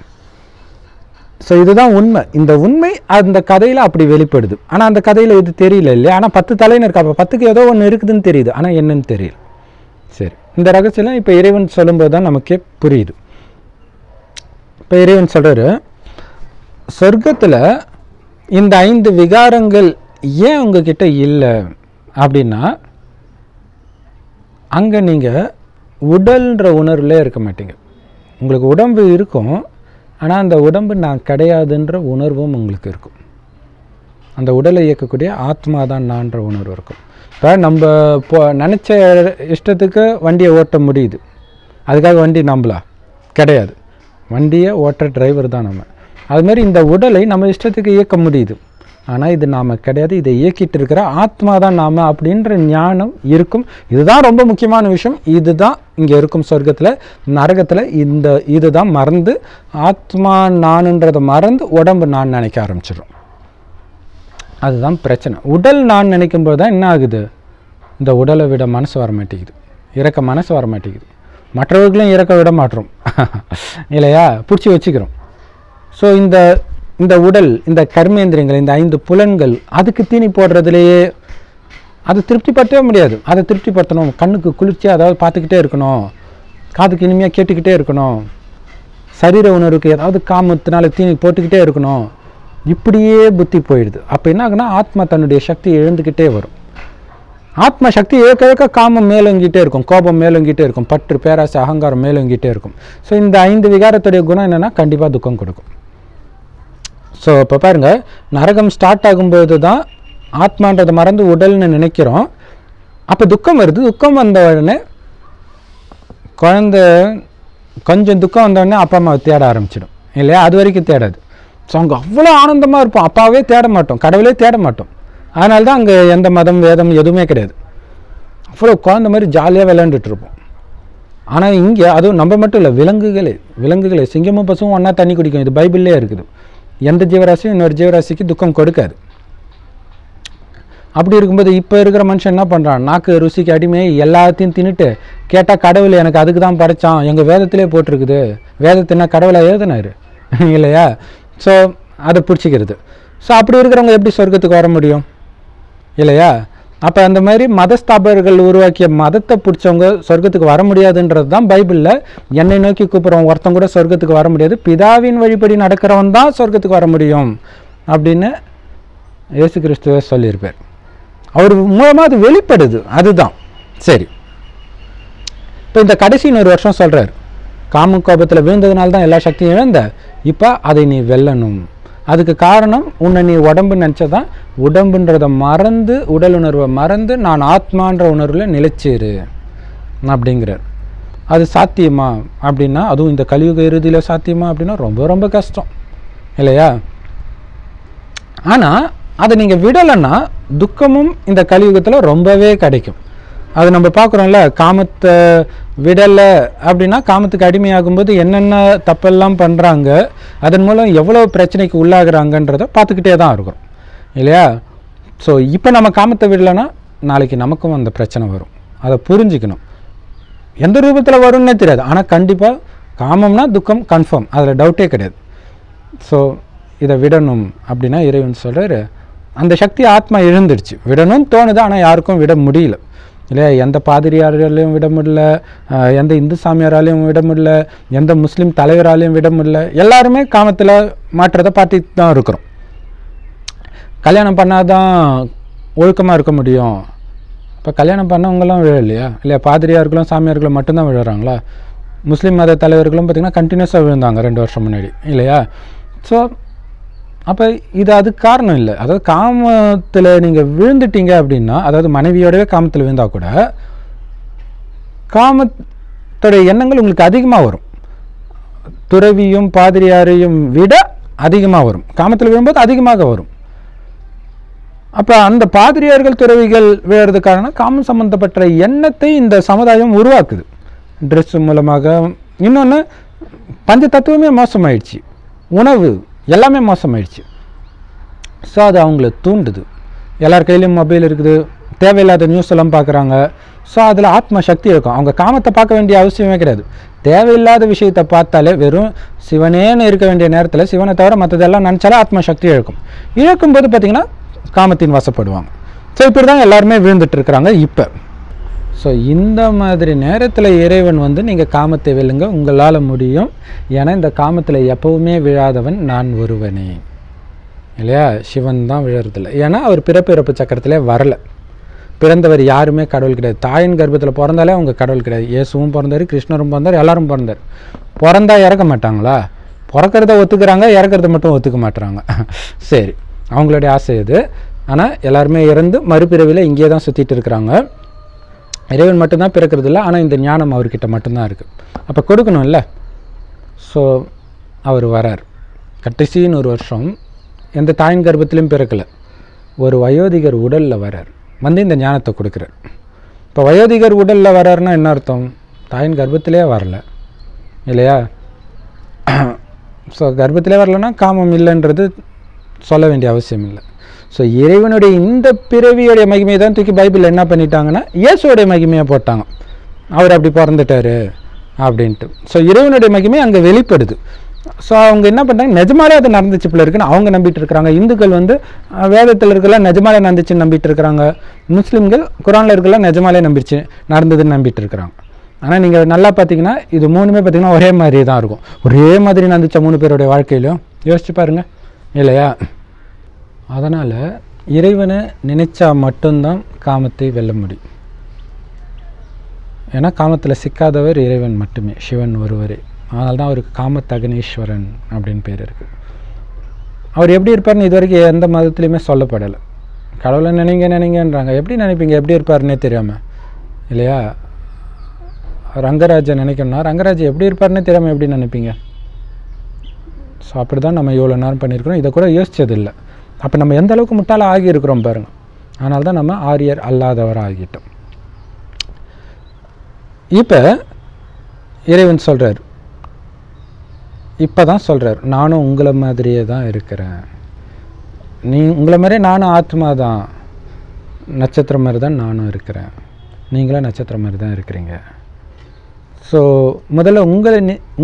ஸோ இதுதான் உண்மை. இந்த உண்மை அந்த கதையில் அப்படி வெளிப்படுது. ஆனால் அந்த கதையில் இது தெரியல இல்லையா. ஆனால் 10 தலைன்னு இருக்கா, அப்போ 10க்கு ஏதோ ஒன்று இருக்குதுன்னு தெரியுது, ஆனால் என்னன்னு தெரியல. சரி, இந்த ரகசியம் இப்போ இறைவன் சொல்லும்போது தான் நமக்கே புரியுது. இப்போ இறைவன் சொல்கிறாரு, சொர்க்கத்தில் இந்த 5 விகாரங்கள் ஏன் உங்ககிட்ட இல்லை அப்படின்னா, அங்கே நீங்கள் உடல்ன்ற உணர்வுலே இருக்க மாட்டீங்க. உங்களுக்கு உடம்பு இருக்கும், ஆனால் அந்த உடம்பு நான் கிடையாதுன்ற உணர்வும் உங்களுக்கு இருக்கும். அந்த உடலை இயக்கக்கூடிய ஆத்மா தான் நான்ற உணர்வு இருக்கும். இப்போ நம்ம நினச்ச இஷ்டத்துக்கு வண்டியை ஓட்ட முடியுது, அதுக்காக வண்டி நம்மளா கிடையாது, வண்டியை ஓட்டுற டிரைவர் தான் நம்ம. அதுமாரி இந்த உடலை நம்ம இஷ்டத்துக்கு இயக்க முடியுது, ஆனால் இது நாம் கிடையாது, இதை இயக்கிட்டு இருக்கிற ஆத்மா தான் நாம் அப்படின்ற ஞானம் இருக்கும். இதுதான் ரொம்ப முக்கியமான விஷயம். இதுதான் இங்கே இருக்கும் சொர்க்கத்தில். நரகத்தில் இதுதான் மறந்து ஆத்மா நானுன்றதை மறந்து உடம்பு நான் நினைக்க ஆரம்பிச்சிடும். அதுதான் பிரச்சனை. உடல் நான் நினைக்கும்போது தான் என்ன ஆகுது, இந்த உடலை விட மனசு வர மாட்டேங்குது, இறக்க மனசு வர மாட்டேங்குது, மற்றவர்களும் இறக்க விட மாட்டோம் இல்லையா, பிடிச்சி வச்சுக்கிறோம். ஸோ இந்த உடல், இந்த கர்மேந்திரியங்கள், இந்த 5 புலன்கள் அதுக்கு தீனி போடுறதுலையே அது திருப்திப்படுத்தவே முடியாது. அதை திருப்திப்படுத்தணும், கண்ணுக்கு குளிர்ச்சியாக அதாவது பார்த்துக்கிட்டே இருக்கணும், காதுக்கு இனிமையாக கேட்டுக்கிட்டே இருக்கணும், சரீர உணர்வுக்கு ஏதாவது காமத்தினால தீனி போட்டுக்கிட்டே இருக்கணும், இப்படியே புத்தி போயிடுது. அப்போ என்ன ஆகுனா ஆத்மா தன்னுடைய சக்தி எழுந்துக்கிட்டே வரும். ஆத்மா சக்தி ஏற்க காமம் மேலோங்கிட்டே இருக்கும், கோபம் மேலோங்கிட்டே இருக்கும், பற்று பேராசை அகங்காரம் மேலோங்கிட்டே இருக்கும். ஸோ இந்த 5 விகாரத்துடைய குணம் என்னென்னா கண்டிப்பாக துக்கம் கொடுக்கும். ஸோ இப்போ பாருங்கள், நரகம் ஸ்டார்ட் ஆகும்போது தான் ஆத்மான்றதை மறந்து உடல்னு நினைக்கிறோம். அப்போ துக்கம் வருது. துக்கம் வந்த உடனே குழந்தை கொஞ்சம் துக்கம் வந்த உடனே அப்பா அம்மாவை தேட ஆரம்பிச்சிடும் இல்லையா, அது வரைக்கும் தேடாது. ஸோ அங்கே அவ்வளோ ஆனந்தமாக இருப்போம், அப்பாவே தேட மாட்டோம், கடவுளே தேட மாட்டோம். அதனால தான் அங்கே எந்த மதம் வேதம் எதுவுமே கிடையாது, அவ்வளோ குழந்தை மாதிரி ஜாலியாக விளையாண்டுட்டு இருப்போம். ஆனால் இங்கே அதுவும் நம்ம மட்டும் இல்லை, விலங்குகளே சிங்கமும் பசுவும் ஒன்றா தண்ணி குடிக்கும், இது பைபிள்லே இருக்குது. எந்த ஜீவராசியும் இன்னொரு ஜீவராசிக்கு துக்கம் கொடுக்காது. அப்படி இருக்கும்போது இப்போ இருக்கிற மனுஷன் என்ன பண்ணுறான், நாக்கு ருசிக்கு அடிமையை எல்லாத்தையும் தின்னுட்டு கேட்டால் கடவுள் எனக்கு அதுக்கு தான் படைச்சான், எங்கள் வேதத்திலே போட்டிருக்குது, வேதத்தினா கடவுளை எழுதினார் இல்லையா. ஸோ அதை பிடிச்சிக்கிறது. ஸோ அப்படி இருக்கிறவங்க எப்படி சொர்க்கத்துக்கு வர முடியும் இல்லையா. அப்போ அந்த மாதிரி மதஸ்தாபகர்கள் உருவாக்கிய மதத்தை பிடிச்சவங்க சொர்க்கத்துக்கு வர முடியாதுன்றது தான் பைபிளில். என்னை நோக்கி கூப்பிட்றவங்க ஒருத்தன் கூட சொர்க்கத்துக்கு வர முடியாது, பிதாவின் வழிபடி நடக்கிறவன் தான் சொர்க்கத்துக்கு வர முடியும் அப்படின்னு இயேசு கிறிஸ்துவே சொல்லியிருப்பார். அவர் மூலமாக அது வெளிப்படுது. அதுதான் சரி. இப்போ இந்த கடைசி 100 வருஷம் சொல்கிறார், காம கோபத்தில் விழுந்ததுனால தான் எல்லா சக்தியும் இழந்த, இப்போ அதை நீ வெல்லணும். அதுக்கு காரணம் உன்னை நீ உடம்பு நினச்சதான், உடம்புன்றதை மறந்து உடல் உணர்வை மறந்து நான் ஆத்மான்ற உணர்வில் நிலைச்சிரு அப்படிங்கிறார். அது சாத்தியமா அப்படின்னா, அதுவும் இந்த கலியுக இறுதியில் சாத்தியமா அப்படின்னா ரொம்ப ரொம்ப கஷ்டம் இல்லையா. ஆனால் அதை நீங்கள் விடலைன்னா துக்கமும் இந்த கலியுகத்தில் ரொம்பவே கிடைக்கும். அது நம்ம பார்க்குறோம்ல, காமத்தை விடலை அப்படின்னா காமத்துக்கு அடிமையாகும்போது என்னென்ன தப்பெல்லாம் பண்ணுறாங்க, அதன் மூலம் எவ்வளோ பிரச்சனைக்கு உள்ளாகிறாங்கன்றதை பார்த்துக்கிட்டே தான் இருக்கிறோம் இல்லையா. ஸோ இப்போ நம்ம காமத்தை விடலைன்னா நாளைக்கு நமக்கும் அந்த பிரச்சனை வரும். அதை புரிஞ்சுக்கணும். எந்த ரூபத்தில் வரும்னே தெரியாது, ஆனால் கண்டிப்பாக காமம்னா துக்கம் கன்ஃபார்ம், அதில் டவுட்டே கிடையாது. ஸோ இதை விடணும் அப்படின்னா இறைவன் சொல்கிறார், அந்த சக்தி ஆத்மா எழுந்துடுச்சு, விடணும்னு தோணுது, ஆனால் யாருக்கும் விட முடியல இல்லையா. எந்த பாதிரியாராலையும் விட முடியல, எந்த இந்து சாமியாராலையும் விட முடியல, எந்த முஸ்லீம் தலைவராலையும் விட முடியல. எல்லாருமே காமத்தில் மாற்றத்தை பார்த்துட்டு தான் இருக்கிறோம். கல்யாணம் பண்ணாதான் ஒழுக்கமாக இருக்க முடியும். இப்போ கல்யாணம் பண்ணவங்களாம் விழலையா இல்லையா, பாதிரியார்களும் சாமியார்களும் மட்டும்தான் விழுறாங்களா. முஸ்லீம் மத தலைவர்களும் பார்த்திங்கன்னா கண்டினியூஸாக விழுந்தாங்க 2 வருஷம் முன்னாடி இல்லையா. ஸோ அப்போ இது அதுக்கு காரணம் இல்லை. அதாவது காமத்தில் நீங்கள் விழுந்துட்டீங்க அப்படின்னா, அதாவது மனைவியோடவே காமத்தில் விழுந்தால் கூட காமத்தோடைய எண்ணங்கள் உங்களுக்கு அதிகமாக வரும், துறவியும் பாதிரியாரையும் விட அதிகமாக வரும். காமத்தில் விழும்போது அதிகமாக வரும். அப்போ அந்த பாதிரியார்கள் துறவிகள் விழுறது காரணம் காமம் சம்பந்தப்பட்ட எண்ணத்தை இந்த சமுதாயம் உருவாக்குது ட்ரெஸ் மூலமாக. இன்னொன்று, பஞ்ச தத்துவமே மோசமாயிடுச்சு, உணவு எல்லாமே மோசமாயிடுச்சு. ஸோ அது அவங்கள தூண்டுது. எல்லார் கையிலையும் மொபைல் இருக்குது, தேவையில்லாத நியூஸ் எல்லாம் பார்க்குறாங்க. ஸோ அதில் ஆத்மா சக்தி இருக்கும். அவங்க காமத்தை பார்க்க வேண்டிய அவசியமே கிடையாது. தேவையில்லாத விஷயத்தை பார்த்தாலே, வெறும் சிவனேன்னு இருக்க வேண்டிய நேரத்தில் சிவனை தவிர மற்றதெல்லாம் நினச்சாலே ஆத்மா சக்தி இழக்கும்போது பார்த்திங்கன்னா காமத்தின் வசப்படுவாங்க. ஸோ இப்படி தான் எல்லாருமே விழுந்துட்டு இருக்கிறாங்க இப்போ. ஸோ இந்த மாதிரி நேரத்தில் இறைவன் நீங்கள் காமத்தை வெல்லுங்க, உங்களால் முடியும். ஏன்னா இந்த காமத்தில் எப்போவுமே விழாதவன் நான் ஒருவனே இல்லையா. சிவன் தான் விழறதில்லை, ஏன்னா அவர் பிறப்பு சக்கரத்திலே வரலை. பிறந்தவர் யாருமே கடவுள் கிடையாது. தாயின் கர்ப்பத்தில் பிறந்தாலே அவங்க கடவுள் கிடையாது. இயேசுவும் பிறந்தார், கிருஷ்ணரும் பிறந்தார், எல்லாரும் பிறந்தார். பிறந்தா இறக்க மாட்டாங்களா? பிறக்கிறத ஒத்துக்கிறாங்க, இறக்கிறத மட்டும் ஒத்துக்க மாட்டுறாங்க. சரி, அவங்களுடைய ஆசை இது. ஆனால் எல்லாருமே இறந்து மறுபிறவியில் இங்கே தான் சுற்றிட்டு இருக்கிறாங்க. இறைவன் மட்டும்தான் பிறக்கிறது இல்லை, ஆனால் இந்த ஞானம் அவர்கிட்ட மட்டும்தான் இருக்குது. அப்போ கொடுக்கணும்ல. ஸோ அவர் வரார். கடைசின்னு ஒரு வருஷம் எந்த தாயின் கர்ப்பத்திலையும் பிறக்கலை, ஒரு வயோதிகர் உடலில் வரார், வந்து இந்த ஞானத்தை கொடுக்குறார். இப்போ வயோதிகர் உடலில் வராருன்னா என்ன அர்த்தம்? தாயின் கர்ப்பத்திலே வரல இல்லையா? ஸோ கர்ப்பத்திலே வரலன்னா காமம் இல்லைன்றது சொல்ல வேண்டிய அவசியம் இல்லை. ஸோ இறைவனுடைய இந்த பிறவியோடைய மகிமையை தான் தூக்கி பைபிளில் என்ன பண்ணிட்டாங்கன்னா இயேசுவோடைய மகிமையை போட்டாங்க. அவர் அப்படி பிறந்துட்டார் அப்படின்ட்டு. ஸோ இறைவனுடைய மகிமை அங்கே வெளிப்படுது. ஸோ அவங்க என்ன பண்ணுறாங்க, நிஜமாலே அது நடந்துச்சு போல இருக்குன்னு அவங்க நம்பிட்டு இருக்கிறாங்க. இந்துக்கள் வந்து வேதத்தில் இருக்கலாம் நிஜமாலே நடந்துச்சுன்னு நம்பிட்டு இருக்கிறாங்க. முஸ்லீம்கள் குரானில் இருக்கலாம் நிஜமாலே நம்பிடுச்சு நடந்ததுன்னு நம்பிட்டு இருக்கிறாங்க. ஆனால் நீங்கள் நல்லா பார்த்தீங்கன்னா இது மூணுமே பார்த்தீங்கன்னா ஒரே மாதிரி தான் இருக்கும். ஒரே மாதிரி நடந்துச்ச 3 பேருடைய வாழ்க்கையிலும் யோசிச்சு பாருங்கள் இல்லையா? அதனால் இறைவனை நினைச்சா மட்டும்தான் காமத்தை வெல்ல முடியும். ஏன்னா காமத்தில் சிக்காதவர் இறைவன் மட்டுமே, சிவன் ஒருவரே. அதனால தான் அவருக்கு காமத்தகனீஸ்வரன் அப்படின்னு பேர் இருக்குது. அவர் எப்படி இருப்பார்னு இது வரைக்கும் எந்த மதத்துலேயுமே சொல்லப்படலை. கடவுளை நினைங்கன்றாங்க. எப்படி நினைப்பீங்க? எப்படி இருப்பார்னே தெரியாமல் இல்லையா? ரங்கராஜை நினைக்கணும்னா ரங்கராஜ் எப்படி இருப்பார்னே தெரியாமல் எப்படி நினைப்பீங்க? ஸோ அப்படி தான் நம்ம இவ்வளோ நேரம் பண்ணியிருக்கிறோம். இதை கூட யோசித்ததில்லை. அப்போ நம்ம எந்த அளவுக்கு முட்டாளாக ஆகியிருக்கிறோம் பாருங்கள். அதனால தான் நம்ம ஆரியர் அல்லாதவராக ஆகிட்டோம். இப்போ இறைவன் சொல்கிறார், இப்போ தான் சொல்கிறார், நானும் உங்களை மாதிரியே தான் இருக்கிறேன். உங்களை மாதிரியே நானும் ஆத்மா தான், நட்சத்திரம் மாதிரி தான் நானும் இருக்கிறேன், நீங்களும் நட்சத்திரம் மாதிரி தான் இருக்கிறீங்க. ஸோ முதல்ல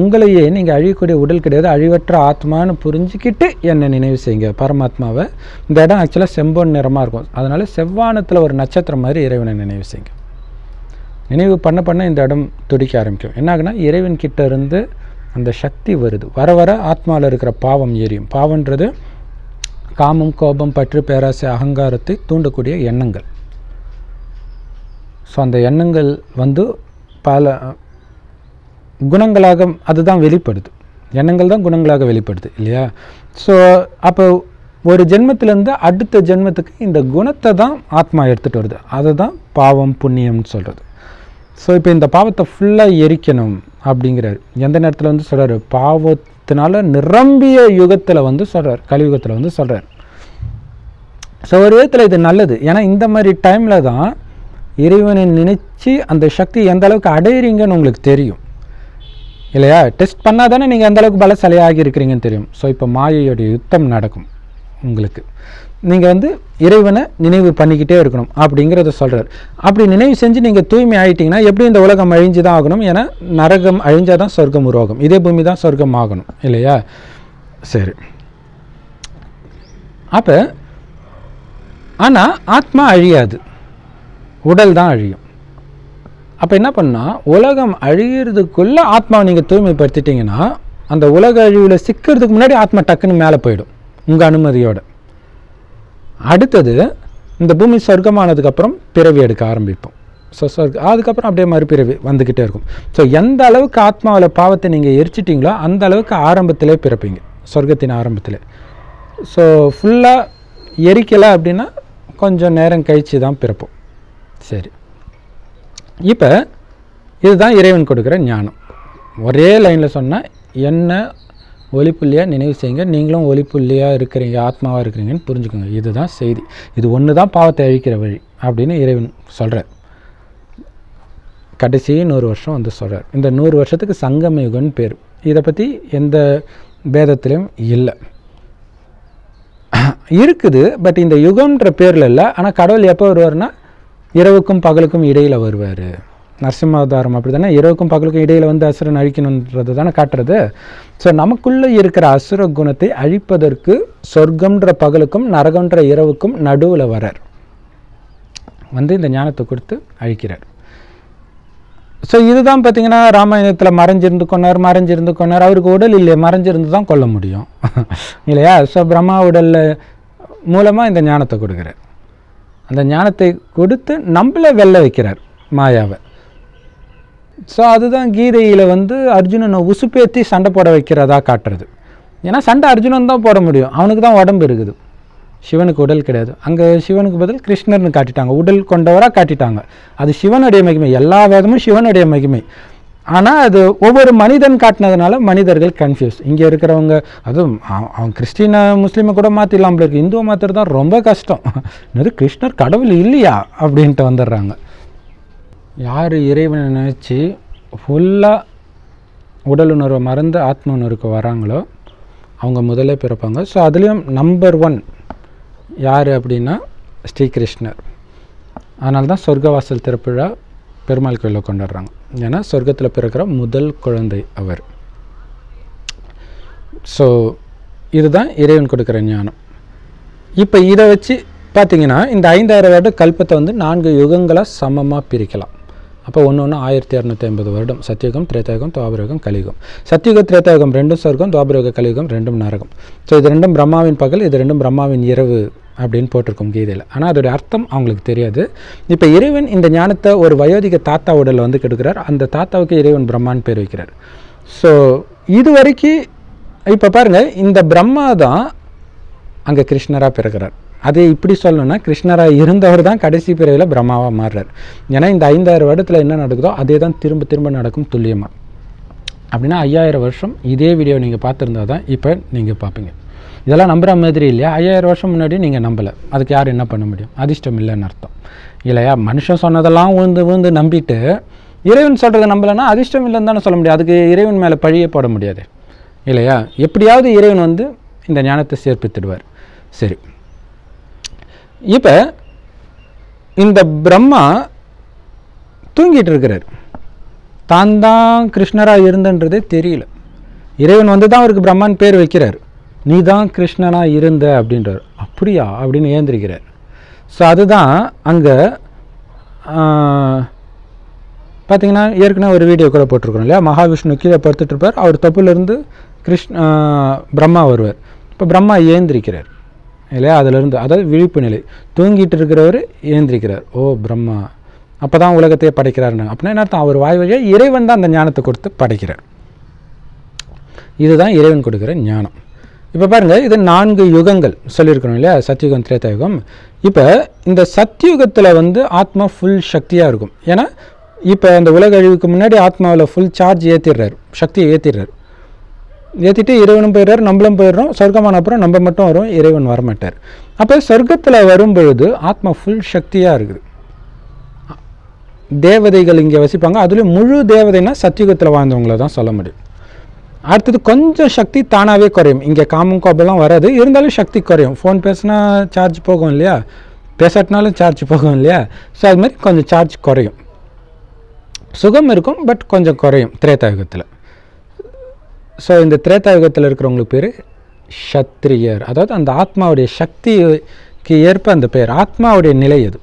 உங்களையே நீங்கள் அழியக்கூடிய உடல் கிடையாது, அழிவற்ற ஆத்மான்னு புரிஞ்சுக்கிட்டு என்னை நினைவு செய்யுங்க, பரமாத்மாவை. இந்த இடம் ஆக்சுவலாக செம்பொன் நிறமாக இருக்கும், அதனால் செவ்வானத்தில் ஒரு நட்சத்திரம் மாதிரி இறைவனை நினைவு செய்யுங்க. நினைவு பண்ண பண்ண இந்த இடம் துடிக்க ஆரம்பிக்கும். என்ன ஆகுனா இறைவன் கிட்ட இருந்து அந்த சக்தி வருது. வர வர ஆத்மாவில் இருக்கிற பாவம் எரியும். பாவன்றது காமம், கோபம், பற்று, பேராசை, அகங்காரத்தை தூண்டக்கூடிய எண்ணங்கள். ஸோ அந்த எண்ணங்கள் வந்து பல குணங்களாக அதுதான் வெளிப்படுது. எண்ணங்கள் தான் குணங்களாக வெளிப்படுது இல்லையா? ஸோ அப்போ ஒரு ஜென்மத்திலேருந்து அடுத்த ஜென்மத்துக்கு இந்த குணத்தை தான் ஆத்மா எடுத்துகிட்டு வருது. அதை தான் பாவம் புண்ணியம்னு சொல்கிறது. ஸோ இப்போ இந்த பாவத்தை ஃபுல்லாக எரிக்கணும் அப்படிங்கிறார். எந்த நேரத்தில் வந்து சொல்கிறார்? பாவத்தினால நிரம்பிய யுகத்தில் வந்து சொல்கிறார், கலியுகத்தில் வந்து சொல்கிறார். ஸோ ஒரு விதத்தில் இது நல்லது. ஏன்னா இந்த மாதிரி டைமில் தான் இறைவனை நினச்சி அந்த சக்தி எந்த அளவுக்கு அடையிறீங்கன்னு உங்களுக்கு தெரியும் இல்லையா? டெஸ்ட் பண்ணால் தானே நீங்கள் எந்த அளவுக்கு பலசாலியாக இருக்கிறீங்கன்னு தெரியும். ஸோ இப்போ மாயையோடைய யுத்தம் நடக்கும் உங்களுக்கு. நீங்கள் வந்து இறைவனை நினைவு பண்ணிக்கிட்டே இருக்கணும் அப்படிங்கிறத சொல்கிறார். அப்படி நினைவு செஞ்சு நீங்கள் தூய்மை ஆகிட்டிங்கன்னா எப்படி இந்த உலகம் அழிஞ்சு தான் ஆகணும். ஏன்னா நரகம் அழிஞ்சால் தான் சொர்க்கம் உருவாகும். இதே பூமி தான் சொர்க்கம் ஆகணும் இல்லையா? சரி. அப்போ ஆனால் ஆத்மா அழியாது, உடல் தான் அழியும். அப்போ என்ன பண்ணால் உலகம் அழிகிறதுக்குள்ளே ஆத்மாவை நீங்கள் தூய்மைப்படுத்திட்டீங்கன்னா அந்த உலக அழிவில் சிக்கிறதுக்கு முன்னாடி ஆத்மா டக்குன்னு மேலே போயிடும் உங்கள் அனுமதியோடு. அடுத்தது இந்த பூமி சொர்க்கமானதுக்கப்புறம் பிறவி எடுக்க ஆரம்பிப்போம். ஸோ அதுக்கப்புறம் அப்படியே மறுபிறவி வந்துக்கிட்டே இருக்கும். ஸோ எந்த அளவுக்கு ஆத்மாவில் பாவத்தை நீங்கள் எரிச்சிட்டிங்களோ அந்த அளவுக்கு ஆரம்பத்திலே பிறப்பீங்க, சொர்க்கத்தின் ஆரம்பத்தில். ஸோ ஃபுல்லாக எரிக்கலை அப்படின்னா கொஞ்சம் நேரம் கழித்து தான் பிறப்போம். சரி, இப்போ இதுதான் இறைவன் கொடுக்குற ஞானம். ஒரே லைனில் சொன்னால் என்ன ஒளிப்புள்ளியாக நினைவு செய்யுங்க, நீங்களும் ஒளிப்புள்ளியாக இருக்கிறீங்க, ஆத்மாவாக இருக்கிறீங்கன்னு புரிஞ்சுக்கோங்க. இதுதான் செய்தி. இது ஒன்று தான் பாவத்தை அழிக்கிற வழி அப்படின்னு இறைவன் சொல்கிறார். கடைசி 100 வருஷம் வந்து சொல்கிறார். இந்த 100 வருஷத்துக்கு சங்கம யுகம்னு பேர். இதை பற்றி எந்த வேதத்திலையும் இல்லை, இருக்குது. பட் இந்த யுகம்ன்ற பேரில் இல்லை. ஆனால் கடவுள் எப்போ வருவார்னா இரவுக்கும் பகலுக்கும் இடையில் வருவார். நரசிம்மாவதாரம் அப்படி தானே, இரவுக்கும் பகலுக்கும் இடையில் வந்து அசுரன் அழிக்கணுன்றது தானே காட்டுறது. ஸோ நமக்குள்ளே இருக்கிற அசுர குணத்தை அழிப்பதற்கு சொர்க்கம்ன்ற பகலுக்கும் நரகன்ற இரவுக்கும் நடுவில் வரார், வந்து இந்த ஞானத்தை கொடுத்து அழிக்கிறார். ஸோ இதுதான் பார்த்தீங்கன்னா ராமாயணத்தில் மறைஞ்சிருந்து கொண்டார். அவருக்கு உடல் இல்லையே, மறைஞ்சிருந்து தான் கொல்ல முடியும் இல்லையா? ஸோ பிரம்மா உடலில் மூலமாக இந்த ஞானத்தை கொடுக்குறார். அந்த ஞானத்தை கொடுத்து நம்மளை வெல்ல வைக்கிறார் மாயாவை. ஸோ அதுதான் கீதையில் வந்து அர்ஜுனனை உசுப்பேற்றி சண்டை போட வைக்கிறதா காட்டுறது. ஏன்னா சண்டை அர்ஜுனன் தான் போட முடியும், அவனுக்கு தான் உடம்பு இருக்குது. சிவனுக்கு உடல் கிடையாது. அங்கே சிவனுக்கு பதில் கிருஷ்ணர்னு காட்டிட்டாங்க, உடல் கொண்டவராக காட்டிட்டாங்க. அது சிவனுடைய மகிமை, எல்லா வேதமும் சிவனுடைய மகிமை. ஆனால் அது ஒவ்வொரு மனிதன் காட்டினதுனால மனிதர்கள் கன்ஃபியூஸ். இங்கே இருக்கிறவங்க அதுவும் அவங்க கிறிஸ்டினை முஸ்லீமை கூட மாற்றிடலாம் இருக்கு, இந்துவை மாற்றுறது தான் ரொம்ப கஷ்டம். என்னது கிருஷ்ணர் கடவுள் இல்லையா அப்படின்ட்டு வந்துடுறாங்க. யார் இறைவனை நினச்சி ஃபுல்லாக உடலுணர்வை மறந்து ஆத்ம உணர்வுக்கு வராங்களோ அவங்க முதல்ல பிறப்பாங்க. ஸோ அதுலேயும் நம்பர் 1 யார் அப்படின்னா ஸ்ரீகிருஷ்ணர். அதனால தான் சொர்க்கவாசல் திறப்புழா பெருமாள் கோயிலில் கொண்டாடுறாங்க. ஏன்னா சொர்க்கத்தில் பிறக்கிற முதல் குழந்தை அவர். ஸோ இதுதான் இறைவன் கொடுக்குற ஞானம். இப்போ இதை வச்சு பார்த்திங்கன்னா இந்த 5000 வருட கல்பத்தை வந்து 4 யுகங்களாக சமமாக பிரிக்கலாம். அப்போ ஒன்று 1250 வருடம். சத்தியுகம், திரேதாயுகம், துவாபரயுகம், கலியுகம். சத்தியுக திரேதாயுகம் 2 சொர்க்கம், துவாபரயுக கலியுகம் 2 நரகம். ஸோ இது 2 பிரம்மாவின் பகல், இது 2 பிரம்மாவின் இரவு அப்படின்னு போட்டிருக்கோம் கீதையில். ஆனால் அதோடைய அர்த்தம் அவங்களுக்கு தெரியாது. இப்போ இறைவன் இந்த ஞானத்தை ஒரு வயோதிக தாத்தா உடலில் வந்து கெடுக்கிறார். அந்த தாத்தாவுக்கு இறைவன் பிரம்மான்னு பேர் வைக்கிறார். ஸோ இது வரைக்கும் இப்போ பாருங்கள், இந்த பிரம்மா தான் அங்கே கிருஷ்ணராக பிறக்கிறார். அது இப்படி சொல்லணும்னா கிருஷ்ணராக இருந்தவர் தான் கடைசி பிறவியில் பிரம்மாவாக மாறுறார். ஏன்னா இந்த 5000 வருடத்தில் என்ன நடக்குதோ அதே தான் திரும்ப திரும்ப நடக்கும் துல்லியமாக. அப்படின்னா 5000 வருஷம் இதே வீடியோ நீங்கள் பார்த்துருந்தா தான் இப்போ நீங்கள் பார்ப்பீங்க. இதெல்லாம் நம்புகிற மாதிரி இல்லையா? 5000 வருஷம் முன்னாடி நீங்கள் நம்பலை, அதுக்கு யார் என்ன பண்ண முடியும்? அதிர்ஷ்டம் இல்லைன்னு அர்த்தம் இல்லையா? மனுஷன் சொன்னதெல்லாம் ஊந்து நம்பிட்டு இறைவன் சொல்கிறத நம்பலைன்னா அதிர்ஷ்டம் இல்லைன்னு தானே சொல்ல முடியாது. அதுக்கு இறைவன் மேலே பழியே போட முடியாது இல்லையா? எப்படியாவது இறைவன் வந்து இந்த ஞானத்தை சேர்ப்பித்துடுவார். சரி, இப்போ இந்த பிரம்மா தூங்கிட்டு இருக்கிறார். தான் தான் கிருஷ்ணராக இருந்தன்றதே தெரியல. இறைவன் வந்து தான் அவருக்கு பிரம்மான்னு பேர் வைக்கிறார். நீ தான் கிருஷ்ணனாக இருந்த அப்படின்றார். அப்படியா அப்படின்னு ஏந்திரிக்கிறார். ஸோ அதுதான் அங்கே பார்த்திங்கன்னா ஏற்கனவே ஒரு வீடியோ கூட போட்டிருக்கிறோம் இல்லையா? மகாவிஷ்ணு கீழே படுத்துட்ருப்பார், அவர் தப்புலேருந்து பிரம்மா வருவார். இப்போ பிரம்மா ஏந்திரிக்கிறார் இல்லையா? அதிலிருந்து, அதாவது விழிப்பு நிலை, தூங்கிட்டு இருக்கிறவர் ஏந்திரிக்கிறார். ஓ பிரம்மா அப்போ தான் உலகத்தையே படைக்கிறாருன்னு. அப்படின்னா என்ன அர்த்தம்? அவர் வாய் வழியாக இறைவன் தான் அந்த ஞானத்தை கொடுத்து படைக்கிறார். இதுதான் இறைவன் கொடுக்குற ஞானம். இப்போ பாருங்கள், இது 4 யுகங்கள் சொல்லியிருக்கணும் இல்லையா? சத்தியுகம், திரேதாயுகம். இப்போ இந்த சத்தியுகத்தில் வந்து ஆத்மா ஃபுல் சக்தியாக இருக்கும். ஏன்னா இப்போ அந்த உலக அழிவுக்கு முன்னாடி ஆத்மாவில் ஃபுல் சார்ஜ் ஏற்றிடுறாரு, சக்தியை ஏற்றிடுறாரு. ஏற்றிட்டு இறைவனும் போயிடுறாரு, நம்மளும் போயிடுறோம். சொர்க்கமான அப்புறம் நம்ம மட்டும் வரும், இறைவன் வரமாட்டார். அப்போ சொர்க்கத்தில் வரும்பொழுது ஆத்மா ஃபுல் சக்தியாக இருக்குது. தேவதைகள் இங்கே வசிப்பாங்க. அதுலேயும் முழு தேவதைனா சத்தியுகத்தில் வாழ்ந்தவங்கள தான் சொல்ல முடியும். அடுத்தது கொஞ்சம் சக்தி தானாகவே குறையும். இங்கே காமம் கோபம்லாம் வராது, இருந்தாலும் சக்தி குறையும். ஃபோன் பேசினா சார்ஜ் போகும் இல்லையா? பேசாட்டினாலும் சார்ஜ் போகும் இல்லையா? ஸோ அது மாதிரி கொஞ்சம் சார்ஜ் குறையும். சுகம் இருக்கும், பட் கொஞ்சம் குறையும் திரேதாயுகத்தில். ஸோ இந்த திரேதாயுகத்தில் இருக்கிறவங்களுக்கு பேர் சத்திரியர். அதாவது அந்த ஆத்மாவுடைய சக்திக்கு ஏற்ப அந்த பேர், ஆத்மாவுடைய நிலை அது.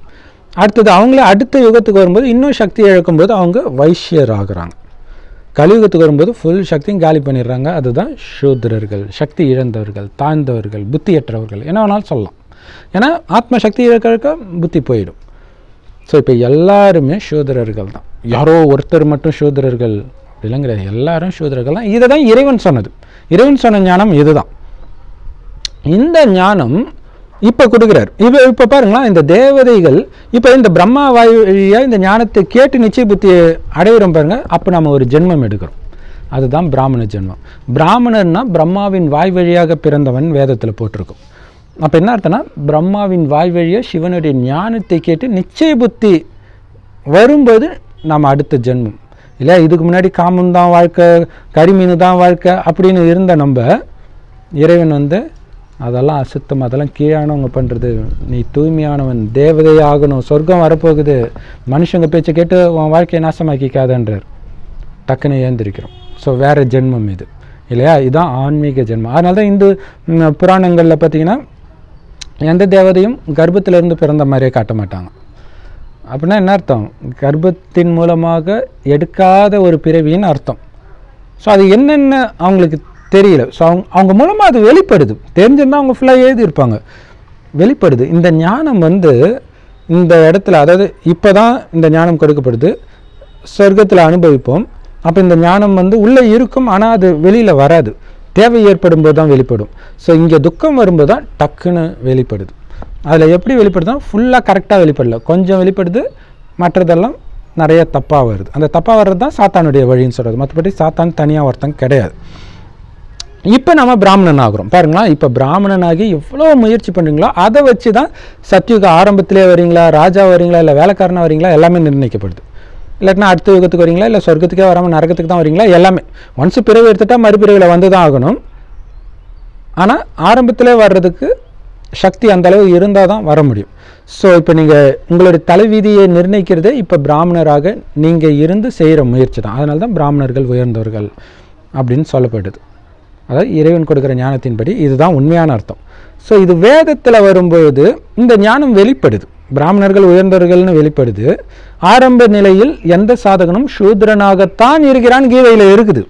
அடுத்தது அவங்களே அடுத்த யுகத்துக்கு வரும்போது இன்னும் சக்தி இழக்கும்போது அவங்க வைஷ்யர் ஆகுறாங்க. கலியுகத்துக்கு வரும்போது ஃபுல் சக்தியும் காலி பண்ணிடுறாங்க. அதுதான் சூத்ரர்கள், சக்தி இழந்தவர்கள், தாழ்ந்தவர்கள், புத்தியற்றவர்கள், என்ன வேணாலும் சொல்லலாம். ஏன்னா ஆத்ம சக்தி இழக்க புத்தி போயிடும். ஸோ இப்போ எல்லாருமே சூத்ரர்கள் தான். யாரோ ஒருத்தர் மட்டும் சூத்ரர்கள் அப்படிலாம் கிடையாது, எல்லாரும் சூத்ரர்கள் தான். இதை தான் இறைவன் சொன்னது. இறைவன் சொன்ன ஞானம் இதுதான். இந்த ஞானம் இப்போ கொடுக்குறார். இப்போ பாருங்களா, இந்த தேவதைகள் இப்போ இந்த பிரம்மா வாய் வழியாக இந்த ஞானத்தை கேட்டு நிச்சய புத்தியை அடையிறோம் பாருங்க. அப்போ நம்ம ஒரு ஜென்மம் எடுக்கிறோம். அதுதான் பிராமண ஜென்மம். பிராமணர்னா பிரம்மாவின் வாய் வழியாக பிறந்தவன் வேதத்தில் போட்டிருக்கும். அப்போ என்ன அர்த்தம்னா, பிரம்மாவின் வாய் வழியாக சிவனுடைய ஞானத்தை கேட்டு நிச்சய புத்தி வரும்போது நாம் அடுத்த ஜென்மம் இல்லையா? இதுக்கு முன்னாடி காமம் தான் வாழ்க்கை, கரிமீன் தான் வாழ்க்கை அப்படின்னு இருந்த நம்ம இறைவன் வந்து அதெல்லாம் அசுத்தம், அதெல்லாம் கீழானவங்க பண்ணுறது, நீ தூய்மையானவன், தேவதை ஆகணும், சொர்க்கம் வரப்போகுது, மனுஷங்க பேச்சை கேட்டு உன் வாழ்க்கையை நாசமாக்கிக்காதன்றார். டக்குன்னு ஏந்திரிக்கிறோம். ஸோ வேறு ஜென்மம் இது இல்லையா? இதுதான் ஆன்மீக ஜென்மம். அதனால தான் இந்து புராணங்களில் பார்த்திங்கன்னா எந்த தேவதையும் கர்ப்பத்திலேருந்து பிறந்த மாதிரியே காட்ட மாட்டாங்க. அப்படின்னா என்ன அர்த்தம்? கர்ப்பத்தின் மூலமாக எடுக்காத ஒரு பிறவின்னு அர்த்தம். ஸோ அது என்னென்ன அவங்களுக்கு தெரியல. ஸோ அவங்க மூலமாக அது வெளிப்படுது. தெரிஞ்சிருந்தால் அவங்க ஃபுல்லாக எழுதியிருப்பாங்க. வெளிப்படுது. இந்த ஞானம் வந்து இந்த இடத்துல, அதாவது இப்போ தான் இந்த ஞானம் கொடுக்கப்படுது, சொர்க்கத்தில் அனுபவிப்போம். அப்போ இந்த ஞானம் வந்து உள்ளே இருக்கும், ஆனால் அது வெளியில் வராது. தேவை ஏற்படும் போது தான் வெளிப்படும். ஸோ இங்கே துக்கம் வரும்போது தான் டக்குன்னு வெளிப்படுது. அதில் எப்படி வெளிப்படுதுன்னா ஃபுல்லாக கரெக்டாக வெளிப்படல, கொஞ்சம் வெளிப்படுது, மற்றதெல்லாம் நிறைய தப்பாக வருது. அந்த தப்பாக வர்றது தான் சாத்தானுடைய வழின்னு சொல்கிறது. மற்றபடி சாத்தான் தனியாக ஒருத்தன் கிடையாது. இப்போ நம்ம பிராமணன் ஆகிறோம் பாருங்களா. இப்போ பிராமணனாகி எவ்வளோ முயற்சி பண்ணுறீங்களோ அதை வச்சு தான் சத்யுக ஆரம்பத்திலே வரீங்களா, ராஜா வரீங்களா, இல்லை வேலைக்காரனாக வரீங்களா, எல்லாமே நிர்ணயிக்கப்படுது. இல்லாட்டினா அடுத்த யுகத்துக்கு வரீங்களா, இல்லை சொர்க்கத்துக்கே வராமல் நரகத்துக்கு தான் வரீங்களா, எல்லாமே ஒன்ஸ் பிறவி எடுத்துட்டால் மறுபிறவியில் வந்து தான் ஆகணும். ஆனால் ஆரம்பத்திலே வர்றதுக்கு சக்தி அந்தளவு இருந்தால் தான் வர முடியும். ஸோ இப்போ நீங்கள் உங்களுடைய தலைவிதியை நிர்ணயிக்கிறதே இப்போ பிராமணராக நீங்கள் இருந்து செய்கிற முயற்சி தான். அதனால தான் பிராமணர்கள் உயர்ந்தவர்கள் அப்படின்னு சொல்லப்படுது. அதாவது இறைவன் கொடுக்குற ஞானத்தின்படி இதுதான் உண்மையான அர்த்தம். ஸோ இது வேதத்தில் வரும்பொழுது இந்த ஞானம் வெளிப்படுது, பிராமணர்கள் உயர்ந்தவர்கள்னு வெளிப்படுது. ஆரம்ப நிலையில் எந்த சாதகனும் சூத்ரனாகத்தான் இருக்கிறான் கீதையில் இருக்குது.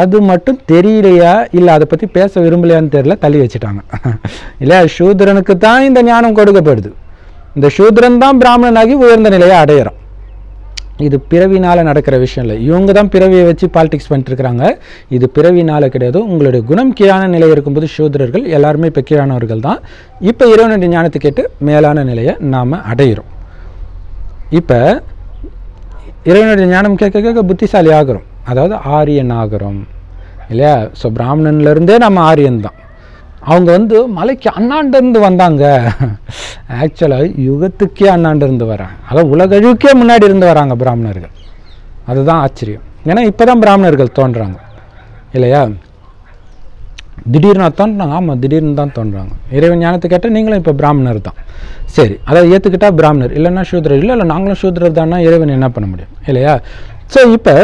அது மட்டும் தெரியலையா, இல்லை அதை பற்றி பேச விரும்பலையான்னு தெரியல, தள்ளி வச்சுட்டாங்க இல்லையா. சூத்ரனுக்கு தான் இந்த ஞானம் கொடுக்கப்படுது. இந்த சூத்ரன் தான் பிராமணனாகி உயர்ந்த நிலையை அடையிறான். இது பிறவினால் நடக்கிற விஷயம் இல்லை. இவங்க தான் பிறவியை வச்சு பாலிடிக்ஸ் பண்ணிட்டுருக்கிறாங்க. இது பிறவினால் கிடையாது. உங்களுடைய குணம் கீழான நிலை இருக்கும்போது சூத்ரர்கள் எல்லாருமே இப்போ கீழானவர்கள் தான். இப்போ இறைவனுடைய ஞானத்தை கேட்டு மேலான நிலையை நாம் அடையிறோம். இப்போ இறைவனுடைய ஞானம் கேட்க கேட்க புத்திசாலி ஆகிறோம், அதாவது ஆரியன் ஆகிறோம் இல்லையா. ஸோ பிராமணன்லேருந்தே நம்ம ஆரியன் தான். அவங்க மலைக்கு அண்ணாண்டிருந்து வந்தாங்க, ஆக்சுவலாக யுகத்துக்கே அண்ணாண்டிருந்து வராங்க, அதாவது உலகழுக்கே முன்னாடி இருந்து வராங்க பிராமணர்கள். அதுதான் ஆச்சரியம். ஏன்னா இப்போ தான் பிராமணர்கள் தோன்றுறாங்க இல்லையா. திடீர்னு தோன்றாங்க. ஆமாம், திடீர்னு தான் தோன்றாங்க. இறைவன் ஞானத்தை கேட்டால் நீங்களும் இப்போ பிராமணர் தான். சரி, அதாவது ஏற்றுக்கிட்டால் பிராமணர், இல்லைன்னா சூத்ரர். இல்லை நாங்களும் சூத்ரர் தானா, இறைவன் என்ன பண்ண முடியும் இல்லையா. ஸோ இப்போ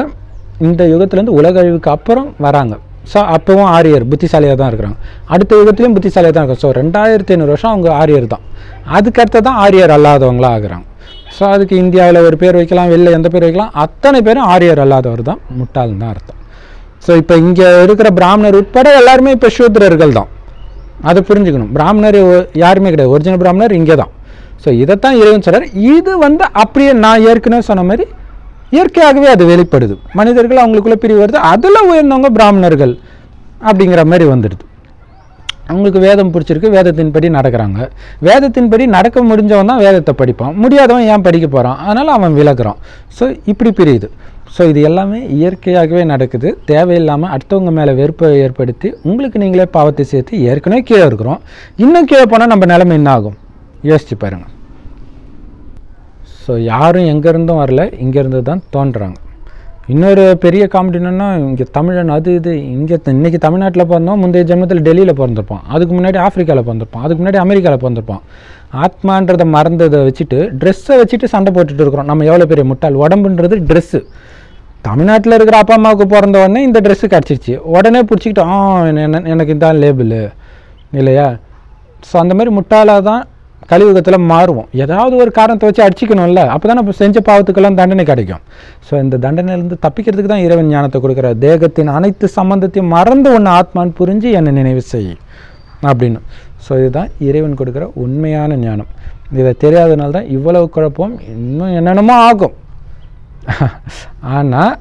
இந்த யுகத்துலேருந்து உலக அழிவுக்கு அப்புறம் வராங்க. ஸோ அப்போவும் ஆரியர் புத்திசாலியாக தான் இருக்கிறாங்க. அடுத்த யுகத்துலேயும் புத்திசாலியாக தான் இருக்காங்க. ஸோ 2500 வருஷம் அவங்க ஆரியர் தான். அதுக்கடுத்து தான் ஆரியர் அல்லாதவங்களாக ஆகிறாங்க. ஸோ அதுக்கு இந்தியாவில் ஒரு பேர் வைக்கலாம், வெளில எந்த பேர் வைக்கலாம், அத்தனை பேரும் ஆரியர் அல்லாதவர் தான், முட்டாள் தான் அர்த்தம். ஸோ இப்போ இங்கே இருக்கிற பிராமணர் உட்பட எல்லாருமே இப்போ சூத்ரர்கள் தான். அதை புரிஞ்சுக்கணும். பிராமணர் யாருமே கிடையாது, ஒரிஜினல் பிராமணர் இங்கே தான். ஸோ இதைத்தான் இறைவன் சொல்கிறார். இது அப்படியே நான் ஏற்கனவே சொன்ன மாதிரி இயற்கையாகவே அது வெளிப்படுது. மனிதர்கள் அவங்களுக்குள்ளே பிரிவு வருது, அதில் உயர்ந்தவங்க பிராமணர்கள் அப்படிங்கிற மாதிரி வந்துடுது. அவங்களுக்கு வேதம் பிடிச்சிருக்கு, வேதத்தின்படி நடக்கிறாங்க. வேதத்தின்படி நடக்க முடிஞ்சவன் தான் வேதத்தை படிப்பான், முடியாதவன் ஏன் படிக்க போகிறான், அதனால் அவன் விலகுறான். ஸோ இப்படி பிரியுது. ஸோ இது எல்லாமே இயற்கையாகவே நடக்குது. தேவையில்லாமல் அடுத்தவங்க மேலே வெறுப்பை ஏற்படுத்தி உங்களுக்கு நீங்களே பாவத்தை சேர்த்து ஏற்கனவே கீழே இருக்கிறோம். இன்னும் கீழே போனால் நம்ம நிலைமை என்ன ஆகும் யோசிச்சு பாருங்கள். ஸோ யாரும் எங்கேருந்தும் வரல, இங்கேருந்து தான் தோன்றுறாங்க. இன்னொரு பெரிய காமெடி என்னென்னா, இங்கே தமிழன் அது இது, இன்றைக்கி தமிழ்நாட்டில் பிறந்தோம், முந்தைய ஜென்மத்தில் டெல்லியில் பிறந்திருப்பான், அதுக்கு முன்னாடி ஆஃப்ரிக்காவில் பிறந்திருப்பான், அதுக்கு முன்னாடி அமெரிக்காவில் பிறந்திருப்பான். ஆத்மான்றதை மறந்ததை வச்சுட்டு ட்ரெஸ்ஸை வச்சுட்டு சண்டை போட்டுட்டு இருக்கிறோம். நம்ம எவ்வளோ பெரிய முட்டாள். உடம்புன்றது ட்ரெஸ்ஸு. தமிழ்நாட்டில் இருக்கிற அப்பா அம்மாவுக்கு பிறந்த உடனே இந்த ட்ரெஸ்ஸு கிடச்சிருச்சு, உடனே பிடிச்சிக்கிட்டு எனக்கு இதான் லேபிள் இல்லையா. ஸோ அந்த மாதிரி முட்டாளாக தான் கலியுகத்தில் மாறுவோம். ஏதாவது ஒரு காரணத்தை வச்சு அடிச்சிக்கணும்ல, அப்போ தான் நம்ம செஞ்ச பாவத்துக்கெல்லாம் தண்டனை கிடைக்கும். ஸோ இந்த தண்டனையிலேருந்து தப்பிக்கிறதுக்கு தான் இறைவன் ஞானத்தை கொடுக்குற. தேகத்தின் அனைத்து சம்பந்தத்தையும் மறந்து ஒன்று ஆத்மான்னு புரிஞ்சு என்னை நினைவு செய் அப்படின்னு. ஸோ இதுதான் இறைவன் கொடுக்குற உண்மையான ஞானம். இதை தெரியாதனால தான் இவ்வளவு குழப்பம், இன்னும் என்னென்னமோ ஆகும். ஆனால்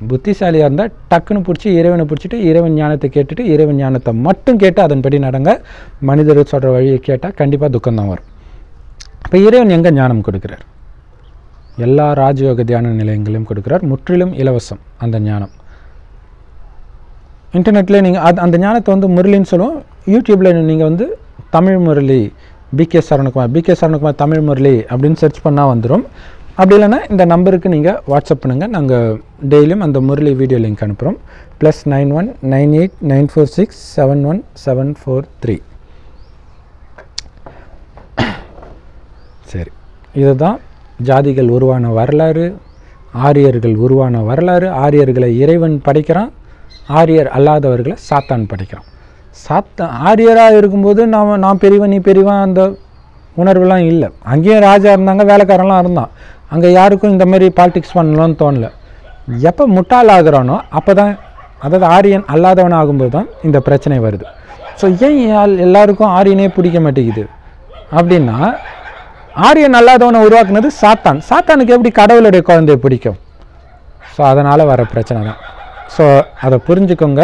புத்திசாலியாக இருந்தால் டக்குன்னு பிடிச்சி இறைவனை பிடிச்சிட்டு இறைவன் ஞானத்தை கேட்டுட்டு இறைவன் ஞானத்தை மட்டும் கேட்டு அதன்படி நடங்க. மனிதர்கள் சொல்கிற வழியை கேட்டால் கண்டிப்பாக துக்கம்தான் வரும். இப்போ இறைவன் எங்கே ஞானம் கொடுக்குறார்? எல்லா ராஜயோக தியான நிலையங்களையும் கொடுக்குறார். முற்றிலும் இலவசம் அந்த ஞானம். இன்டர்நெட்டில் நீங்கள் அந்த ஞானத்தை முரளின்னு சொல்லுவோம். யூடியூப்பில் நீங்கள் தமிழ் முரளி பிகே சரவணகுமார் தமிழ் முரளி அப்படின்னு சர்ச் பண்ணால் வந்துடும். அப்படி இல்லைன்னா இந்த நம்பருக்கு நீங்கள் வாட்ஸ்அப் பண்ணுங்கள். நாங்கள் டெய்லியும் அந்த முரளி வீடியோ லிங்க் அனுப்புகிறோம். +91 98 946 71743. சரி, இதுதான் ஜாதிகள் உருவான வரலாறு, ஆரியர்கள் உருவான வரலாறு. ஆரியர்களை இறைவன் படைக்கிறான், ஆரியர் அல்லாதவர்களை சாத்தான் படைக்கிறான். ஆரியராக இருக்கும்போது நான் பெரியவன் நீ பெரியவன் அந்த உணர்வுலாம் இல்லை. அங்கேயும் ராஜா இருந்தாங்க, வேலைக்காரன்லாம் இருந்தான். அங்கே யாருக்கும் இந்த மாதிரி பாலிடிக்ஸ் பண்ணலாம்னு தோணலை. எப்போ முட்டாள் ஆகிறானோ அப்போ தான், அதாவது ஆரியன் அல்லாதவன் ஆகும்போது தான் இந்த பிரச்சனை வருது. ஸோ ஏன் எல்லாருக்கும் ஆரியனே பிடிக்க மாட்டேங்குது அப்படின்னா, ஆரியன் அல்லாதவனை உருவாக்குனது சாத்தானுக்கு எப்படி கடவுளுடைய குழந்தைய பிடிக்கும்? ஸோ அதனால் வர பிரச்சனை தான். ஸோ அதை புரிஞ்சுக்கோங்க.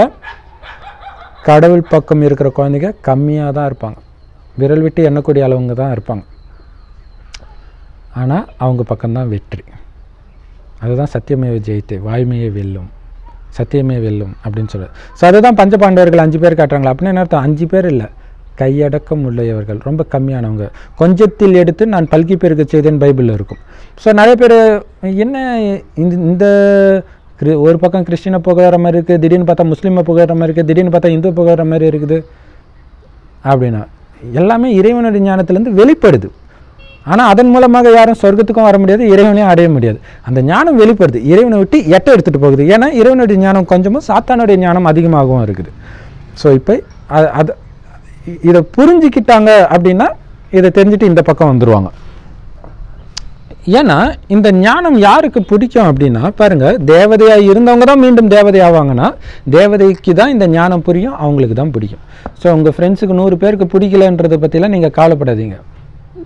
கடவுள் பக்கம் இருக்கிற குழந்தைங்க கம்மியாக தான் இருப்பாங்க, விரல் விட்டு எண்ணக்கூடிய அளவுங்க தான் இருப்பாங்க. ஆனால் அவங்க பக்கம்தான் வெற்றி. அதுதான் சத்தியமே ஜெயித்தே, வாய்மையே வெல்லும், சத்தியமே வெல்லும் அப்படின்னு சொல்லுது. ஸோ அதுதான் பஞ்சபாண்டவர்கள் 5 பேர் காட்டுறாங்களா அப்படின்னு என்ன அர்த்தம்? 5 பேர் இல்லை, கையடக்கம் உள்ளவர்கள், ரொம்ப கம்மியானவங்க. கொஞ்சத்தில் எடுத்து நான் பல்கி பேருக்கு செய்தேன் பைபிளில் இருக்கும். ஸோ நிறைய பேர் என்ன இந்த ஒரு பக்கம் கிறிஸ்டினை புகழற மாதிரி இருக்குது, திடீர்னு பார்த்தா முஸ்லீமை புகழற மாதிரி இருக்குது, திடீர்னு பார்த்தா இந்து புகழற மாதிரி இருக்குது அப்படின்னா எல்லாமே இறைவனுடைய ஞானத்திலேருந்து வெளிப்படுது. ஆனால் அதன் மூலமாக யாரும் சொர்க்கத்துக்கும் வர முடியாது, இறைவனையும் அடைய முடியாது. அந்த ஞானம் வெளிப்படுது, இறைவனை விட்டு எட்ட எடுத்துகிட்டு போகுது. ஏன்னா இறைவனுடைய ஞானம் கொஞ்சமும் சாத்தானுடைய ஞானம் அதிகமாகவும் இருக்குது. ஸோ இப்போ அது இதை புரிஞ்சுக்கிட்டாங்க அப்படின்னா இதை தெரிஞ்சுட்டு இந்த பக்கம் வந்துடுவாங்க. ஏன்னா இந்த ஞானம் யாருக்கு பிடிக்கும் அப்படின்னா பாருங்கள், தேவதையாக இருந்தவங்க தான் மீண்டும் தேவதை ஆவாங்கன்னா தேவதைக்கு தான் இந்த ஞானம் புரியும், அவங்களுக்கு தான் பிடிக்கும். ஸோ உங்கள் ஃப்ரெண்ட்ஸுக்கு 100 பேருக்கு பிடிக்கலன்றதை பற்றிலாம் நீங்கள் கவலைப்படாதீங்க.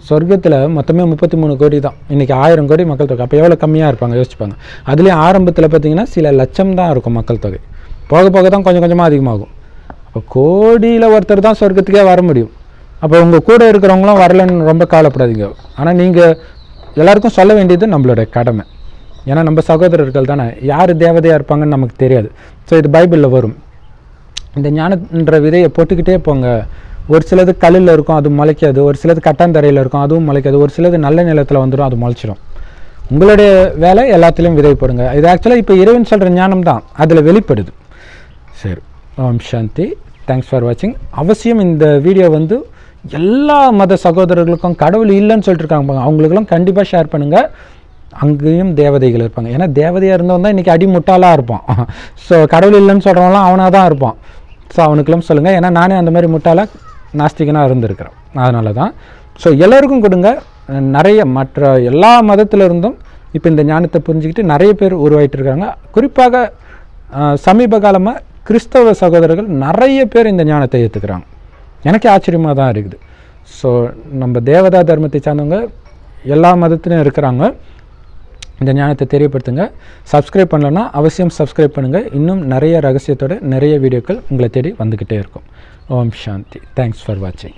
சொர்க்கத்தில் மொத்தமே 33 கோடி தான், இன்றைக்கி 1000 கோடி மக்கள் தொகை. அப்போ எவ்வளோ கம்மியாக இருப்பாங்க யோசிச்சுப்பாங்க. அதுலேயும் ஆரம்பத்தில் பார்த்திங்கன்னா சில லட்சம் தான் இருக்கும் மக்கள் தொகை, போக போக தான் கொஞ்சம் கொஞ்சமாக அதிகமாகும். அப்போ கோடியில் ஒருத்தர் தான் சொர்க்கத்துக்கே வர முடியும். அப்போ உங்கள் கூட இருக்கிறவங்களும் வரலன்னு ரொம்ப கவலைப்படாதீங்க. ஆனால் நீங்கள் எல்லாருக்கும் சொல்ல வேண்டியது நம்மளுடைய கடமை. ஏன்னா நம்ம சகோதரர்கள் தானே, யார் தேவதையாக இருப்பாங்கன்னு நமக்கு தெரியாது. ஸோ இது பைபிளில் வரும். இந்த ஞானன்ற விதையை போட்டுக்கிட்டே போங்க. ஒரு சிலது கல்லில் இருக்கும், அது முளைக்காது. ஒரு சிலது கட்டாந்தரையில் இருக்கும், அதுவும் முளைக்காது. ஒரு சிலது நல்ல நிலத்தில் வந்துடும், அது முளைச்சிடும். உங்களுடைய வேலை எல்லாத்துலேயும் விதை போடுங்க. இது ஆக்சுவலாக இப்போ இறைவன் சொல்கிற ஞானம் தான் அதில் வெளிப்படுது. சரி, ஓம் சாந்தி. தேங்க்ஸ் ஃபார் வாட்சிங். அவசியம் இந்த வீடியோ வந்து எல்லா மத சகோதரர்களுக்கும், கடவுள் இல்லைன்னு சொல்லிட்டு இருக்காங்க அவங்களுக்கெல்லாம் கண்டிப்பாக ஷேர் பண்ணுங்கள். அங்கேயும் தேவதைகள் இருப்பாங்க. ஏன்னா தேவதையாக இருந்தவன் தான் இன்றைக்கி அடி முட்டாளாக இருப்பான். ஸோ கடவுள் இல்லைன்னு சொல்கிறவங்களாம் அவனாக தான் இருப்பான். ஸோ அவனுக்கெல்லாம் சொல்லுங்கள். ஏன்னா நானே அந்த மாதிரி முட்டாளாக நாஸ்திகனாக இருந்திருக்கிறேன், அதனால தான். ஸோ எல்லோருக்கும் கொடுங்க. நிறைய மற்ற எல்லா மதத்தில் இருந்தும் இப்போ இந்த ஞானத்தை புரிஞ்சுக்கிட்டு நிறைய பேர் உருவாகிட்டு இருக்காங்க. குறிப்பாக சமீப காலமாக கிறிஸ்தவ சகோதரர்கள் நிறைய பேர் இந்த ஞானத்தை ஏற்றுக்கிறாங்க. எனக்கே ஆச்சரியமாக தான் இருக்குது. ஸோ நம்ம தேவதா தர்மத்தை சார்ந்தவங்க எல்லா மதத்திலையும் இருக்கிறாங்க. இந்த ஞானத்தை தெரியப்படுத்துங்க. சப்ஸ்கிரைப் பண்ணலன்னா அவசியம் சப்ஸ்கிரைப் பண்ணுங்கள். இன்னும் நிறைய ரகசியத்தோட நிறைய வீடியோக்கள் உங்களை தேடி வந்துக்கிட்டே இருக்கும். ஓம் சாந்தி. தேங்க்ஸ் ஃபார் வாட்சிங்.